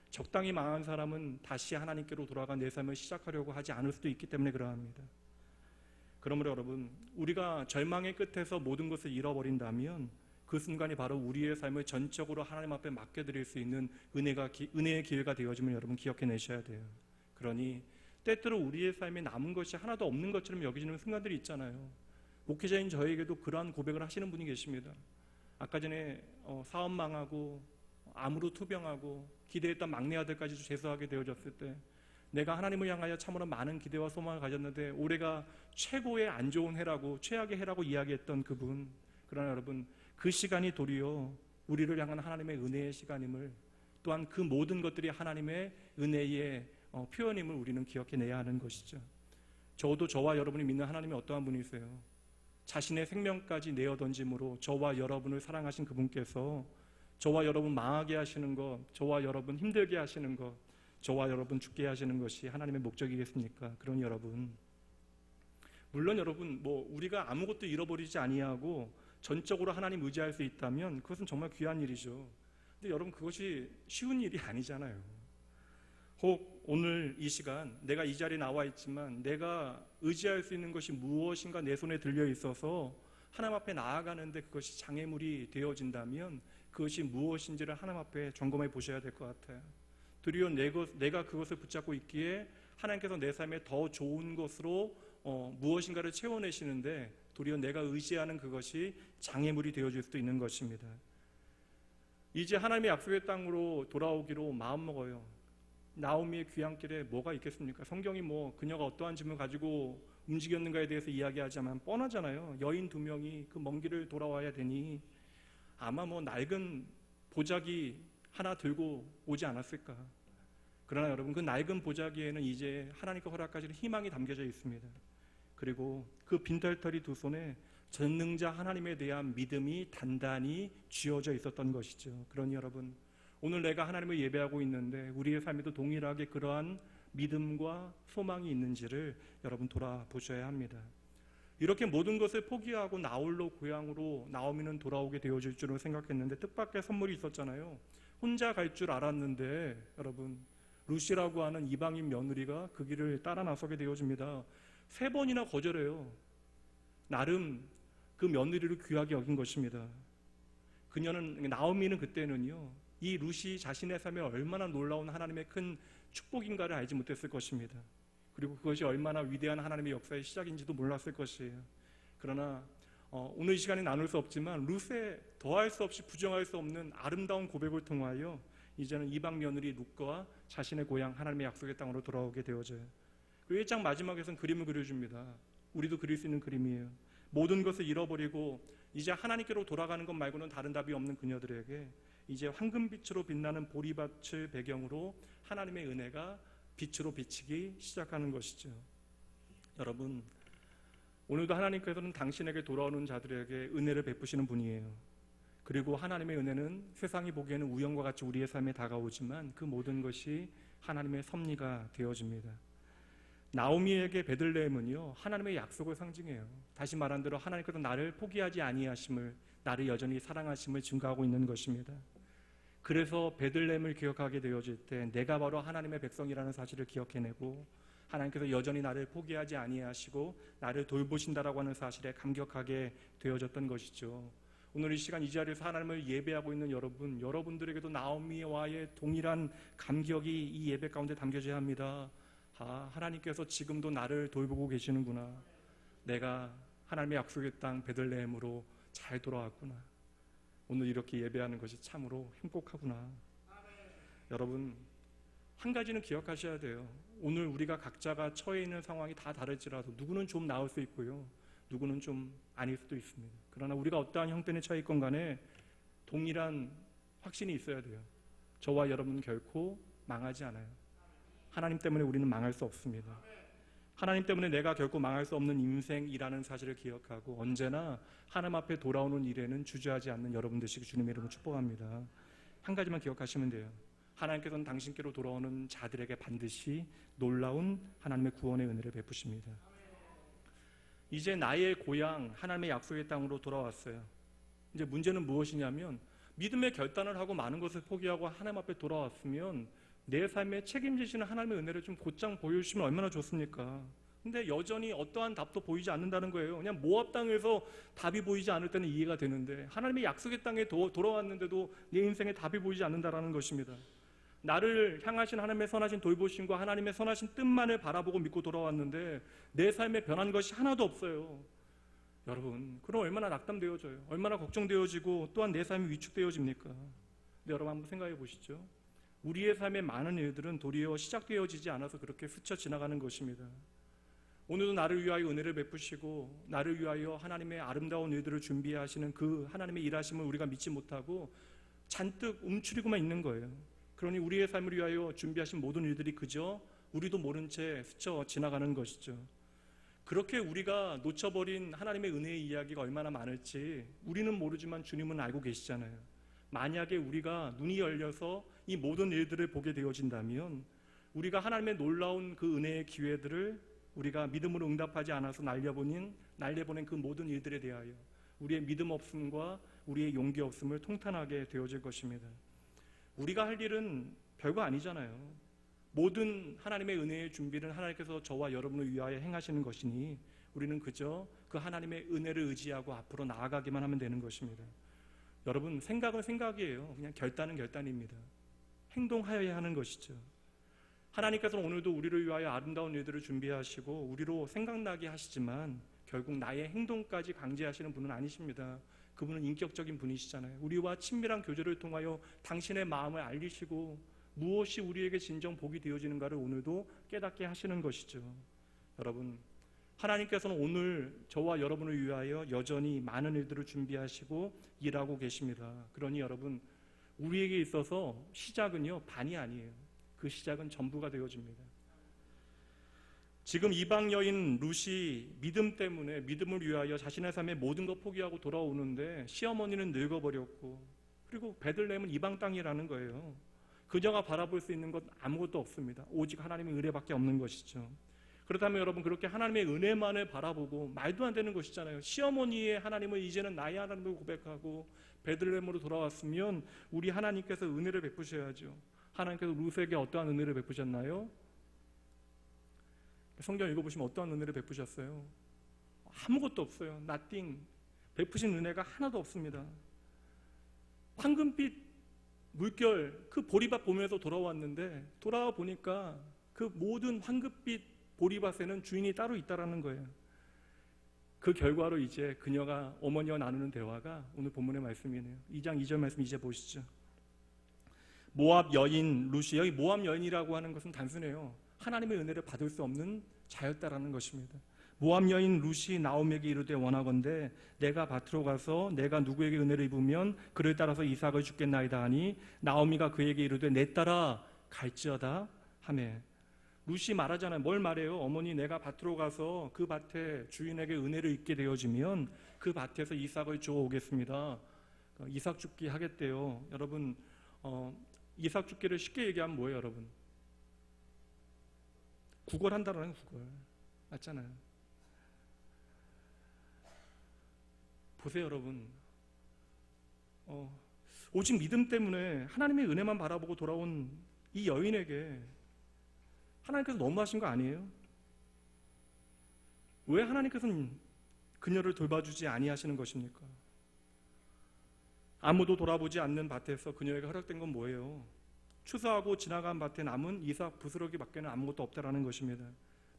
적당히 망한 사람은 다시 하나님께로 돌아가 내 삶을 시작하려고 하지 않을 수도 있기 때문에 그러합니다. 그러므로 여러분, 우리가 절망의 끝에서 모든 것을 잃어버린다면 그 순간이 바로 우리의 삶을 전적으로 하나님 앞에 맡겨드릴 수 있는 은혜의 기회가 되어짐을 여러분 기억해내셔야 돼요. 그러니 때때로 우리의 삶에 남은 것이 하나도 없는 것처럼 여겨지는 순간들이 있잖아요. 목회자인 저에게도 그러한 고백을 하시는 분이 계십니다. 아까 전에 사업 망하고 암으로 투병하고 기대했던 막내 아들까지 재수하게 되어졌을 때 내가 하나님을 향하여 참으로 많은 기대와 소망을 가졌는데 올해가 최고의 안 좋은 해라고, 최악의 해라고 이야기했던 그분, 그러나 여러분, 그 시간이 도리어 우리를 향한 하나님의 은혜의 시간임을, 또한 그 모든 것들이 하나님의 은혜의 표현임을 우리는 기억해내야 하는 것이죠. 저도 저와 여러분이 믿는 하나님이 어떠한 분이세요? 자신의 생명까지 내어 던짐으로 저와 여러분을 사랑하신 그분께서 저와 여러분 망하게 하시는 것, 저와 여러분 힘들게 하시는 것, 저와 여러분 죽게 하시는 것이 하나님의 목적이겠습니까? 그러니 여러분, 물론 여러분, 우리가 아무것도 잃어버리지 아니하고 전적으로 하나님 의지할 수 있다면 그것은 정말 귀한 일이죠. 근데 여러분, 그것이 쉬운 일이 아니잖아요. 혹 오늘 이 시간 내가 이 자리에 나와 있지만 내가 의지할 수 있는 것이 무엇인가 내 손에 들려 있어서 하나님 앞에 나아가는데 그것이 장애물이 되어진다면 그것이 무엇인지를 하나님 앞에 점검해 보셔야 될 것 같아요. 도리어 내가 그것을 붙잡고 있기에 하나님께서 내 삶에 더 좋은 것으로 무엇인가를 채워내시는데 도리어 내가 의지하는 그것이 장애물이 되어질 수도 있는 것입니다. 이제 하나님의 약속의 땅으로 돌아오기로 마음먹어요. 나오미의 귀향길에 뭐가 있겠습니까? 성경이 그녀가 어떠한 짐을 가지고 움직였는가에 대해서 이야기하자면 뻔하잖아요. 여인 2명이 그 먼 길을 돌아와야 되니 아마 낡은 보자기 하나 들고 오지 않았을까. 그러나 여러분, 그 낡은 보자기에는 이제 하나님께 허락하시는 희망이 담겨져 있습니다. 그리고 그 빈털터리 2손에 전능자 하나님에 대한 믿음이 단단히 쥐어져 있었던 것이죠. 그러니 여러분, 오늘 내가 하나님을 예배하고 있는데 우리의 삶에도 동일하게 그러한 믿음과 소망이 있는지를 여러분 돌아보셔야 합니다. 이렇게 모든 것을 포기하고 나홀로 고향으로 나오미는 돌아오게 되어질 줄은 생각했는데 뜻밖의 선물이 있었잖아요. 혼자 갈 줄 알았는데 여러분, 루시라고 하는 이방인 며느리가 그 길을 따라 나서게 되어집니다. 3번이나 거절해요. 나름 그 며느리를 귀하게 여긴 것입니다. 나오미는 그때는요, 이 루시 자신의 삶에 얼마나 놀라운 하나님의 큰 축복인가를 알지 못했을 것입니다. 그리고 그것이 얼마나 위대한 하나님의 역사의 시작인지도 몰랐을 것이에요. 그러나 오늘 이 시간에 나눌 수 없지만 룻의 더할 수 없이 부정할 수 없는 아름다운 고백을 통하여 이제는 이방 며느리 룻과 자신의 고향 하나님의 약속의 땅으로 돌아오게 되어져요. 그 1장 마지막에서는 그림을 그려줍니다. 우리도 그릴 수 있는 그림이에요. 모든 것을 잃어버리고 이제 하나님께로 돌아가는 것 말고는 다른 답이 없는 그녀들에게 이제 황금빛으로 빛나는 보리밭을 배경으로 하나님의 은혜가 빛으로 비치기 시작하는 것이죠. 여러분, 오늘도 하나님께서는 당신에게 돌아오는 자들에게 은혜를 베푸시는 분이에요. 그리고 하나님의 은혜는 세상이 보기에는 우연과 같이 우리의 삶에 다가오지만 그 모든 것이 하나님의 섭리가 되어집니다. 나오미에게 베들레헴은요, 하나님의 약속을 상징해요. 다시 말한 대로 하나님께서 나를 포기하지 아니하심을, 나를 여전히 사랑하심을 증거하고 있는 것입니다. 그래서 베들레헴을 기억하게 되어질 때 내가 바로 하나님의 백성이라는 사실을 기억해내고 하나님께서 여전히 나를 포기하지 아니하시고 나를 돌보신다라고 하는 사실에 감격하게 되어졌던 것이죠. 오늘 이 시간 이 자리에서 하나님을 예배하고 있는 여러분들에게도 나오미와의 동일한 감격이 이 예배 가운데 담겨져야 합니다. 하나님께서 지금도 나를 돌보고 계시는구나. 내가 하나님의 약속의 땅 베들레헴으로 잘 돌아왔구나. 오늘 이렇게 예배하는 것이 참으로 행복하구나. 여러분, 한 가지는 기억하셔야 돼요. 오늘 우리가 각자가 처해 있는 상황이 다 다를지라도 누구는 좀 나을 수 있고요, 누구는 좀 아닐 수도 있습니다. 그러나 우리가 어떠한 형편에 처해 있건 간에 동일한 확신이 있어야 돼요. 저와 여러분은 결코 망하지 않아요. 하나님 때문에 우리는 망할 수 없습니다. 하나님 때문에 내가 결코 망할 수 없는 인생이라는 사실을 기억하고 언제나 하나님 앞에 돌아오는 일에는 주저하지 않는 여러분 되시기 주님의 이름으로 축복합니다. 한 가지만 기억하시면 돼요. 하나님께서는 당신께로 돌아오는 자들에게 반드시 놀라운 하나님의 구원의 은혜를 베푸십니다. 이제 나의 고향 하나님의 약속의 땅으로 돌아왔어요. 이제 문제는 무엇이냐면 믿음의 결단을 하고 많은 것을 포기하고 하나님 앞에 돌아왔으면 내 삶에 책임지시는 하나님의 은혜를 좀 곧장 보여주시면 얼마나 좋습니까? 근데 여전히 어떠한 답도 보이지 않는다는 거예요. 그냥 모압 땅에서 답이 보이지 않을 때는 이해가 되는데 하나님의 약속의 땅에 돌아왔는데도 내 인생에 답이 보이지 않는다라는 것입니다. 나를 향하신 하나님의 선하신 돌보심과 하나님의 선하신 뜻만을 바라보고 믿고 돌아왔는데 내 삶에 변한 것이 하나도 없어요. 여러분, 그럼 얼마나 낙담되어져요? 얼마나 걱정되어지고 또한 내 삶이 위축되어집니까? 근데 여러분 한번 생각해 보시죠. 우리의 삶의 많은 일들은 도리어 시작되어지지 않아서 그렇게 스쳐 지나가는 것입니다. 오늘도 나를 위하여 은혜를 베푸시고 나를 위하여 하나님의 아름다운 일들을 준비하시는 그 하나님의 일하심을 우리가 믿지 못하고 잔뜩 움츠리고만 있는 거예요. 그러니 우리의 삶을 위하여 준비하신 모든 일들이 그저 우리도 모른 채 스쳐 지나가는 것이죠. 그렇게 우리가 놓쳐버린 하나님의 은혜의 이야기가 얼마나 많을지 우리는 모르지만 주님은 알고 계시잖아요. 만약에 우리가 눈이 열려서 이 모든 일들을 보게 되어진다면 우리가 하나님의 놀라운 그 은혜의 기회들을 우리가 믿음으로 응답하지 않아서 날려보낸 그 모든 일들에 대하여 우리의 믿음 없음과 우리의 용기 없음을 통탄하게 되어질 것입니다. 우리가 할 일은 별거 아니잖아요. 모든 하나님의 은혜의 준비는 하나님께서 저와 여러분을 위하여 행하시는 것이니 우리는 그저 그 하나님의 은혜를 의지하고 앞으로 나아가기만 하면 되는 것입니다. 여러분, 생각은 생각이에요. 그냥 결단은 결단입니다. 행동하여야 하는 것이죠. 하나님께서는 오늘도 우리를 위하여 아름다운 일들을 준비하시고 우리로 생각나게 하시지만 결국 나의 행동까지 강제하시는 분은 아니십니다. 그분은 인격적인 분이시잖아요. 우리와 친밀한 교제를 통하여 당신의 마음을 알리시고 무엇이 우리에게 진정 복이 되어지는가를 오늘도 깨닫게 하시는 것이죠. 여러분, 하나님께서는 오늘 저와 여러분을 위하여 여전히 많은 일들을 준비하시고 일하고 계십니다. 그러니 여러분, 우리에게 있어서 시작은요, 반이 아니에요. 그 시작은 전부가 되어집니다. 지금 이방 여인 룻이 믿음 때문에 믿음을 위하여 자신의 삶의 모든 것 포기하고 돌아오는데 시어머니는 늙어버렸고, 그리고 베들레헴은 이방 땅이라는 거예요. 그녀가 바라볼 수 있는 것 아무것도 없습니다. 오직 하나님의 은혜밖에 없는 것이죠. 그렇다면 여러분, 그렇게 하나님의 은혜만을 바라보고 말도 안 되는 것이잖아요. 시어머니의 하나님을 이제는 나의 하나님을 고백하고 베들레헴으로 돌아왔으면 우리 하나님께서 은혜를 베푸셔야죠. 하나님께서 룻에게 어떠한 은혜를 베푸셨나요? 성경 읽어보시면 어떠한 은혜를 베푸셨어요? 아무것도 없어요. nothing. 베푸신 은혜가 하나도 없습니다. 황금빛 물결 그 보리밭 보면서 돌아왔는데, 돌아와 보니까 그 모든 황금빛 보리밭에는 주인이 따로 있다라는 거예요. 그 결과로 이제 그녀가 어머니와 나누는 대화가 오늘 본문의 말씀이네요. 2장 2절 말씀 이제 보시죠. 모압 여인 룻이, 여기 모압 여인이라고 하는 것은 단순해요. 하나님의 은혜를 받을 수 없는 자였다라는 것입니다. 모압 여인 룻이 나오미에게 이르되 원하건대 내가 밭으로 가서 내가 누구에게 은혜를 입으면 그를 따라서 이삭을 주겠나이다 하니 나오미가 그에게 이르되 내 따라 갈지어다 하매. 룻이 말하잖아요. 뭘 말해요? 어머니, 내가 밭으로 가서 그 밭에 주인에게 은혜를 입게 되어지면 그 밭에서 이삭을 주워 오겠습니다. 이삭 죽기 하겠대요. 여러분, 이삭 죽기를 쉽게 얘기하면 뭐예요, 여러분? 구걸한다라는 구걸. 맞잖아요. 보세요, 여러분. 오직 믿음 때문에 하나님의 은혜만 바라보고 돌아온 이 여인에게 하나님께서 너무하신 거 아니에요? 왜 하나님께서는 그녀를 돌봐주지 아니하시는 것입니까? 아무도 돌아보지 않는 밭에서 그녀에게 허락된 건 뭐예요? 추수하고 지나간 밭에 남은 이삭 부스러기밖에는 아무것도 없다라는 것입니다.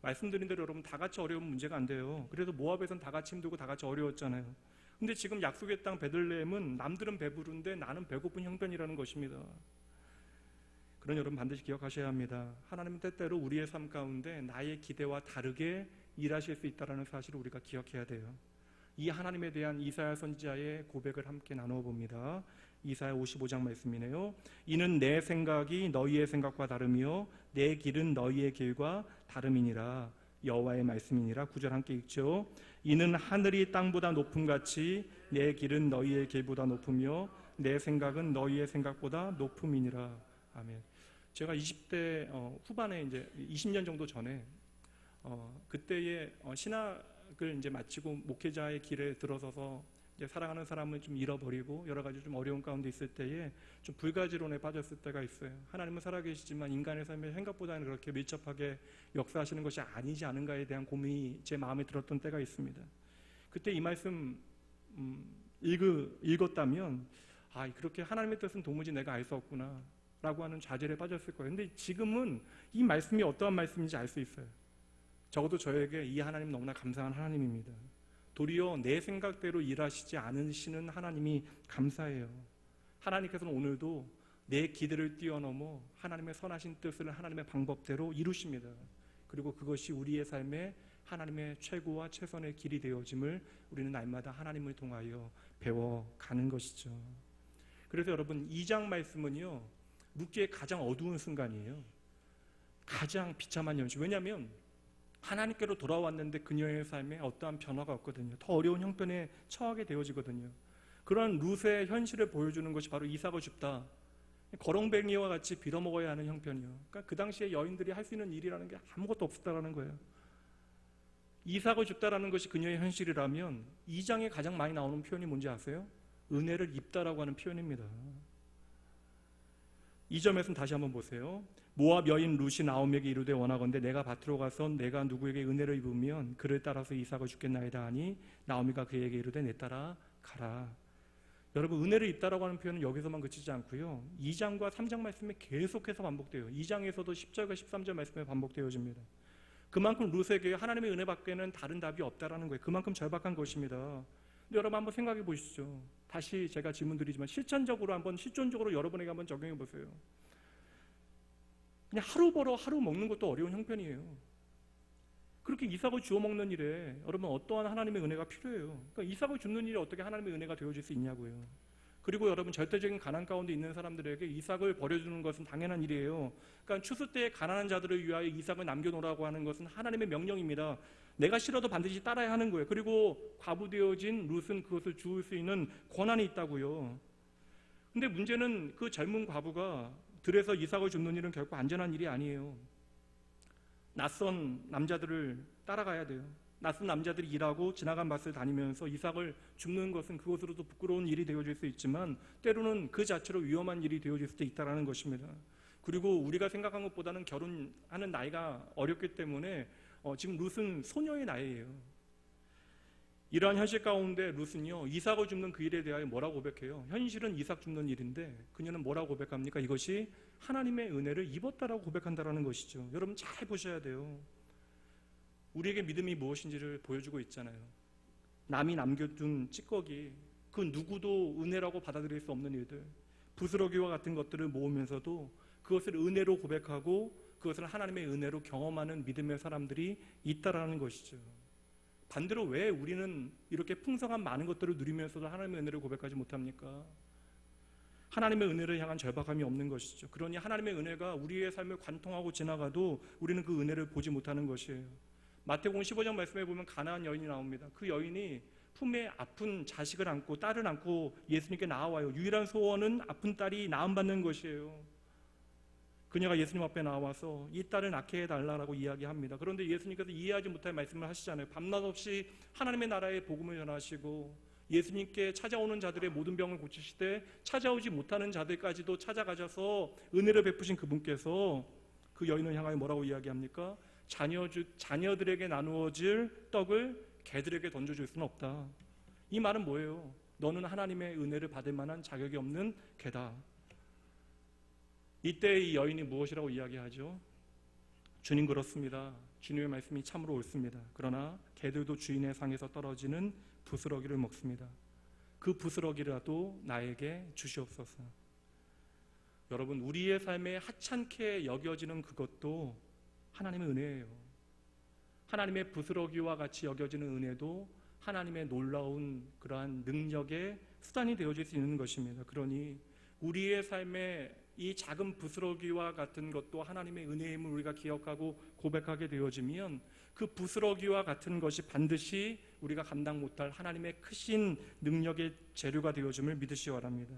말씀드린 대로 여러분, 다 같이 어려우면 문제가 안 돼요. 그래서 모압에서는 다 같이 힘들고 다 같이 어려웠잖아요. 근데 지금 약속의 땅 베들레헴은 남들은 배부른데 나는 배고픈 형편이라는 것입니다. 그런 여러분 반드시 기억하셔야 합니다. 하나님은 때때로 우리의 삶 가운데 나의 기대와 다르게 일하실 수 있다는 사실을 우리가 기억해야 돼요. 이 하나님에 대한 이사야 선지자의 고백을 함께 나누어 봅니다. 이사야 55장 말씀이네요. 이는 내 생각이 너희의 생각과 다르며 내 길은 너희의 길과 다름이니라. 여호와의 말씀이니라. 9절 함께 읽죠. 이는 하늘이 땅보다 높음같이 내 길은 너희의 길보다 높으며 내 생각은 너희의 생각보다 높음이니라. 아멘. 제가 20대 후반에 이제 20년 정도 전에 그때의 신학을 이제 마치고 목회자의 길에 들어서서 이제 사랑하는 사람을 좀 잃어버리고 여러 가지 좀 어려운 가운데 있을 때에 좀 불가지론에 빠졌을 때가 있어요. 하나님은 살아계시지만 인간의 삶에 생각보다는 그렇게 밀접하게 역사하시는 것이 아니지 않은가에 대한 고민이 제 마음에 들었던 때가 있습니다. 그때 이 말씀 읽었다면 그렇게 하나님의 뜻은 도무지 내가 알 수 없구나 라고 하는 좌절에 빠졌을 거예요. 근데 지금은 이 말씀이 어떠한 말씀인지 알 수 있어요. 적어도 저에게 이 하나님 너무나 감사한 하나님입니다. 도리어 내 생각대로 일하시지 않으시는 하나님이 감사해요. 하나님께서는 오늘도 내 기대를 뛰어넘어 하나님의 선하신 뜻을 하나님의 방법대로 이루십니다. 그리고 그것이 우리의 삶에 하나님의 최고와 최선의 길이 되어짐을 우리는 날마다 하나님을 통하여 배워가는 것이죠. 그래서 여러분, 2장 말씀은요, 룻기의 가장 어두운 순간이에요. 가장 비참한 현실. 왜냐하면 하나님께로 돌아왔는데 그녀의 삶에 어떠한 변화가 없거든요. 더 어려운 형편에 처하게 되어지거든요. 그런 룻의 현실을 보여주는 것이 바로 이삭을 줍다. 거렁뱅이와 같이 빌어먹어야 하는 형편이요. 그러니까 그 당시에 여인들이 할 수 있는 일이라는 게 아무것도 없었다라는 거예요. 이삭을 줍다라는 것이 그녀의 현실이라면 2장에 가장 많이 나오는 표현이 뭔지 아세요? 은혜를 입다라고 하는 표현입니다. 2점에서는 다시 한번 보세요. 모압 여인 룻이 나오미에게 이르되 원하건대 내가 밭으로 가서 내가 누구에게 은혜를 입으면 그를 따라서 이삭을 주겠나이다 하니 나오미가 그에게 이르되 내 따라 가라. 여러분, 은혜를 입다라고 하는 표현은 여기서만 그치지 않고요, 2장과 3장 말씀에 계속해서 반복돼요. 2장에서도 10절과 13절 말씀에 반복되어집니다. 그만큼 룻에게 하나님의 은혜 밖에는 다른 답이 없다라는 거예요. 그만큼 절박한 것입니다. 근데 여러분 한번 생각해 보시죠. 다시 제가 질문 드리지만 실천적으로 한번, 실존적으로 여러분에게 한번 적용해 보세요. 그냥 하루 벌어 하루 먹는 것도 어려운 형편이에요. 그렇게 이삭을 주워 먹는 일에 여러분 어떠한 하나님의 은혜가 필요해요. 그러니까 이삭을 줍는 일이 어떻게 하나님의 은혜가 되어질 수 있냐고요. 그리고 여러분 절대적인 가난 가운데 있는 사람들에게 이삭을 버려주는 것은 당연한 일이에요. 그러니까 추수 때에 가난한 자들을 위하여 이삭을 남겨놓으라고 하는 것은 하나님의 명령입니다. 내가 싫어도 반드시 따라야 하는 거예요. 그리고 과부되어진 룻은 그것을 주울 수 있는 권한이 있다고요. 근데 문제는 그 젊은 과부가 들에서 이삭을 줍는 일은 결코 안전한 일이 아니에요. 낯선 남자들을 따라가야 돼요. 낯선 남자들이 일하고 지나간 밭을 다니면서 이삭을 줍는 것은 그것으로도 부끄러운 일이 되어질 수 있지만 때로는 그 자체로 위험한 일이 되어질 수도 있다는 것입니다. 그리고 우리가 생각한 것보다는 결혼하는 나이가 어렸기 때문에 지금 룻은 소녀의 나이예요. 이러한 현실 가운데 룻은요, 이삭을 줍는 그 일에 대하여 뭐라고 고백해요? 현실은 이삭 줍는 일인데 그녀는 뭐라고 고백합니까? 이것이 하나님의 은혜를 입었다라고 고백한다라는 것이죠. 여러분 잘 보셔야 돼요. 우리에게 믿음이 무엇인지를 보여주고 있잖아요. 남이 남겨둔 찌꺼기, 그 누구도 은혜라고 받아들일 수 없는 일들, 부스러기와 같은 것들을 모으면서도 그것을 은혜로 고백하고 그것을 하나님의 은혜로 경험하는 믿음의 사람들이 있다라는 것이죠. 반대로 왜 우리는 이렇게 풍성한 많은 것들을 누리면서도 하나님의 은혜를 고백하지 못합니까? 하나님의 은혜를 향한 절박함이 없는 것이죠. 그러니 하나님의 은혜가 우리의 삶을 관통하고 지나가도 우리는 그 은혜를 보지 못하는 것이에요. 마태복음 15장 말씀에 보면 가나안 여인이 나옵니다. 그 여인이 품에 아픈 자식을 안고 딸을 안고 예수님께 나와요. 유일한 소원은 아픈 딸이 나음받는 것이에요. 그녀가 예수님 앞에 나와서 이 딸을 낳게 해달라고 이야기합니다. 그런데 예수님께서 이해하지 못할 말씀을 하시잖아요. 밤낮 없이 하나님의 나라의 복음을 전하시고 예수님께 찾아오는 자들의 모든 병을 고치시되 찾아오지 못하는 자들까지도 찾아가셔서 은혜를 베푸신 그분께서 그 여인을 향하여 뭐라고 이야기합니까? 자녀들에게 나누어질 떡을 개들에게 던져줄 수는 없다. 이 말은 뭐예요? 너는 하나님의 은혜를 받을 만한 자격이 없는 개다. 이때 이 여인이 무엇이라고 이야기하죠? 주님 그렇습니다. 주님의 말씀이 참으로 옳습니다. 그러나 개들도 주인의 상에서 떨어지는 부스러기를 먹습니다. 그 부스러기라도 나에게 주시옵소서. 여러분 우리의 삶에 하찮게 여겨지는 그것도 하나님의 은혜예요. 하나님의 부스러기와 같이 여겨지는 은혜도 하나님의 놀라운 그러한 능력의 수단이 되어질 수 있는 것입니다. 그러니 우리의 삶에 이 작은 부스러기와 같은 것도 하나님의 은혜임을 우리가 기억하고 고백하게 되어지면 그 부스러기와 같은 것이 반드시 우리가 감당 못할 하나님의 크신 능력의 재료가 되어짐을 믿으시기 바랍니다.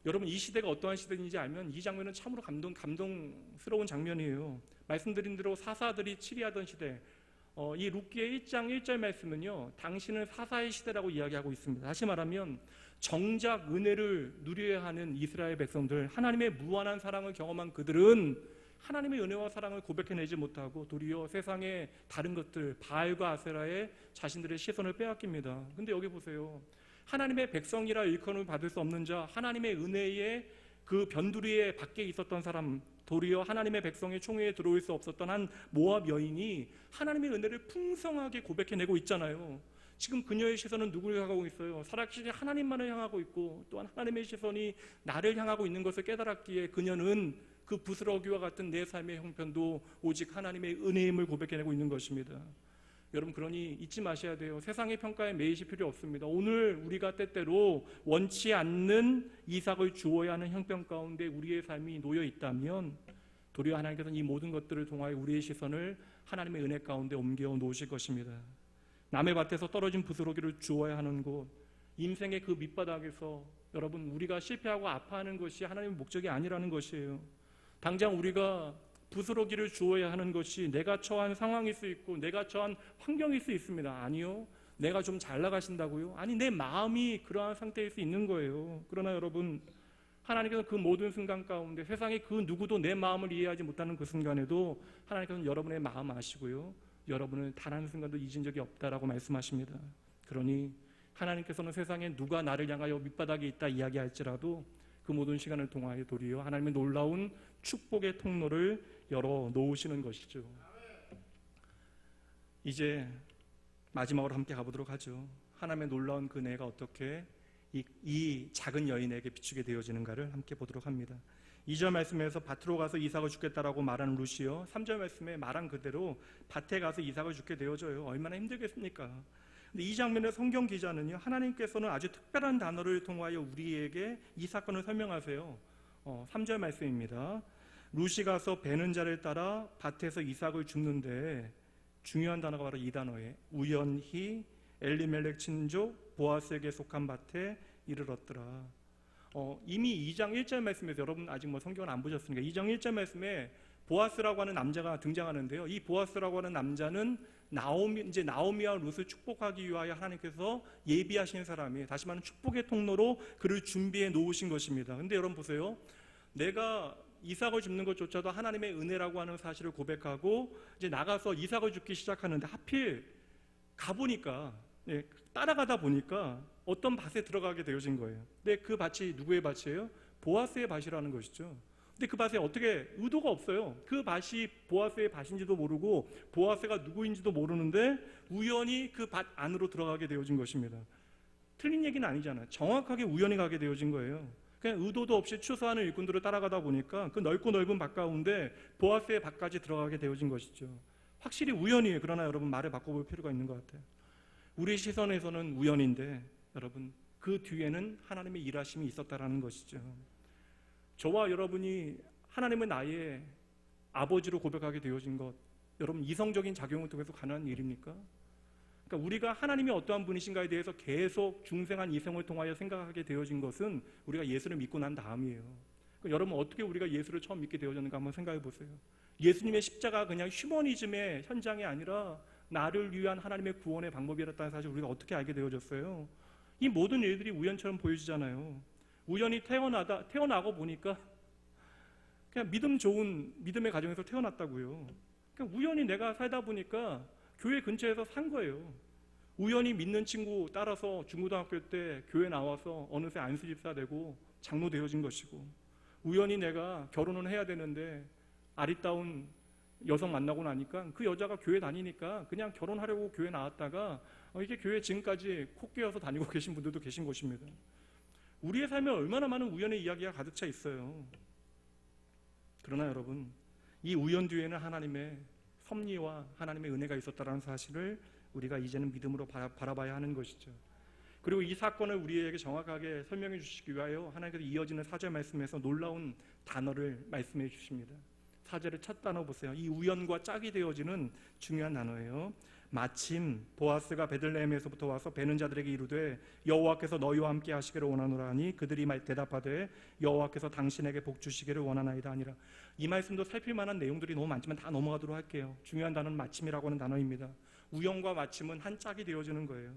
여러분 이 시대가 어떠한 시대인지 알면 이 장면은 참으로 감동스러운 장면이에요. 말씀드린 대로 사사들이 치리하던 시대, 이 룻기의 1장 1절 말씀은요, 당신은 사사의 시대라고 이야기하고 있습니다. 다시 말하면 정작 은혜를 누려야 하는 이스라엘 백성들, 하나님의 무한한 사랑을 경험한 그들은 하나님의 은혜와 사랑을 고백해내지 못하고 도리어 세상의 다른 것들, 바알과 아세라에 자신들의 시선을 빼앗깁니다. 근데 여기 보세요. 하나님의 백성이라 일컬음을 받을 수 없는 자, 하나님의 은혜의 그 변두리에 밖에 있었던 사람, 도리어 하나님의 백성의 총회에 들어올 수 없었던 한 모압 여인이 하나님의 은혜를 풍성하게 고백해내고 있잖아요. 지금 그녀의 시선은 누구를 향하고 있어요? 살아계신 하나님만을 향하고 있고 또한 하나님의 시선이 나를 향하고 있는 것을 깨달았기에 그녀는 그 부스러기와 같은 내 삶의 형편도 오직 하나님의 은혜임을 고백해내고 있는 것입니다. 여러분 그러니 잊지 마셔야 돼요. 세상의 평가에 매이실 필요 없습니다. 오늘 우리가 때때로 원치 않는 이삭을 주어야 하는 형편 가운데 우리의 삶이 놓여 있다면 도리어 하나님께서는 이 모든 것들을 통하여 우리의 시선을 하나님의 은혜 가운데 옮겨 놓으실 것입니다. 남의 밭에서 떨어진 부스러기를 주어야 하는 곳, 인생의 그 밑바닥에서 여러분 우리가 실패하고 아파하는 것이 하나님의 목적이 아니라는 것이에요. 당장 우리가 부스러기를 주어야 하는 것이 내가 처한 상황일 수 있고 내가 처한 환경일 수 있습니다. 아니요. 내가 좀 잘 나가신다고요? 아니 내 마음이 그러한 상태일 수 있는 거예요. 그러나 여러분 하나님께서 그 모든 순간 가운데 세상의 그 누구도 내 마음을 이해하지 못하는 그 순간에도 하나님께서는 여러분의 마음 아시고요. 여러분을 단 한 순간도 잊은 적이 없다라고 말씀하십니다. 그러니 하나님께서는 세상에 누가 나를 향하여 밑바닥에 있다 이야기할지라도 그 모든 시간을 통하여 도리어 하나님의 놀라운 축복의 통로를 열어 놓으시는 것이죠. 이제 마지막으로 함께 가보도록 하죠. 하나님의 놀라운 그 은혜가 어떻게 이 작은 여인에게 비추게 되어지는가를 함께 보도록 합니다. 2절 말씀에서 밭으로 가서 이삭을 죽겠다라고 말하는 룻이요, 3절 말씀에 말한 그대로 밭에 가서 이삭을 죽게 되어져요. 얼마나 힘들겠습니까? 근데 이 장면의 성경 기자는요, 하나님께서는 아주 특별한 단어를 통하여 우리에게 이 사건을 설명하세요. 3절 말씀입니다. 룻이 가서 베는 자를 따라 밭에서 이삭을 줍는데, 중요한 단어가 바로 이 단어예요. 우연히 엘리멜렉 친족 보아스에게 속한 밭에 이르렀더라. 이미 2장 1절 말씀에서, 여러분 아직 성경을 안 보셨으니까 2장 1절 말씀에 보아스라고 하는 남자가 등장하는데요. 이 보아스라고 하는 남자는 나오미와 룻을 축복하기 위하여 하나님께서 예비하신 사람이에요. 다시 말하면 축복의 통로로 그를 준비해 놓으신 것입니다. 근데 여러분 보세요. 내가 이삭을 줍는 것조차도 하나님의 은혜라고 하는 사실을 고백하고 이제 나가서 이삭을 줍기 시작하는데, 하필 가보니까, 따라가다 보니까 어떤 밭에 들어가게 되어진 거예요. 근데 그 밭이 누구의 밭이에요? 보아스의 밭이라는 것이죠. 근데 그 밭에 어떻게, 의도가 없어요. 그 밭이 보아스의 밭인지도 모르고 보아스가 누구인지도 모르는데 우연히 그 밭 안으로 들어가게 되어진 것입니다. 틀린 얘기는 아니잖아요. 정확하게 우연히 가게 되어진 거예요. 그냥 의도도 없이 추수하는 일꾼들을 따라가다 보니까 그 넓고 넓은 밭 가운데 보아스의 밭까지 들어가게 되어진 것이죠. 확실히 우연이에요. 그러나 여러분, 말을 바꿔볼 필요가 있는 것 같아요. 우리의 시선에서는 우연인데 여러분, 그 뒤에는 하나님의 일하심이 있었다라는 것이죠. 저와 여러분이 하나님은 나의 아버지로 고백하게 되어진 것, 여러분 이성적인 작용을 통해서 가능한 일입니까? 그러니까 우리가 하나님이 어떠한 분이신가에 대해서 계속 중생한 이성을 통하여 생각하게 되어진 것은 우리가 예수를 믿고 난 다음이에요. 그러니까 여러분, 어떻게 우리가 예수를 처음 믿게 되어졌는가 한번 생각해 보세요. 예수님의 십자가 그냥 휴머니즘의 현장이 아니라 나를 위한 하나님의 구원의 방법이었다는 사실을 우리가 어떻게 알게 되어졌어요? 이 모든 일들이 우연처럼 보여지잖아요. 우연히 태어나고 보니까 그냥 믿음 좋은 믿음의 가정에서 태어났다고요. 그냥 우연히 내가 살다 보니까 교회 근처에서 산 거예요. 우연히 믿는 친구 따라서 중고등학교 때 교회 나와서 어느새 안수집사 되고 장로 되어진 것이고, 우연히 내가 결혼은 해야 되는데 아리따운 여성 만나고 나니까 그 여자가 교회 다니니까 그냥 결혼하려고 교회 나왔다가 이게 교회 지금까지 코 끼어서 다니고 계신 분들도 계신 것입니다. 우리의 삶에 얼마나 많은 우연의 이야기가 가득 차 있어요. 그러나 여러분, 이 우연 뒤에는 하나님의 섭리와 하나님의 은혜가 있었다는 사실을 우리가 이제는 믿음으로 바라봐야 하는 것이죠. 그리고 이 사건을 우리에게 정확하게 설명해 주시기 위하여 하나님께서 이어지는 4절 말씀에서 놀라운 단어를 말씀해 주십니다. 4절의 첫 단어 보세요. 이 우연과 짝이 되어지는 중요한 단어예요. 마침 보아스가 베들레헴에서부터 와서 베는 자들에게 이르되 여호와께서 너희와 함께 하시기를 원하노라 하니 그들이 대답하되 여호와께서 당신에게 복 주시기를 원하나이다 하니라. 이 말씀도 살필 만한 내용들이 너무 많지만 다 넘어가도록 할게요. 중요한 단어는 마침이라고 하는 단어입니다. 우연과 마침은 한 짝이 되어지는 거예요.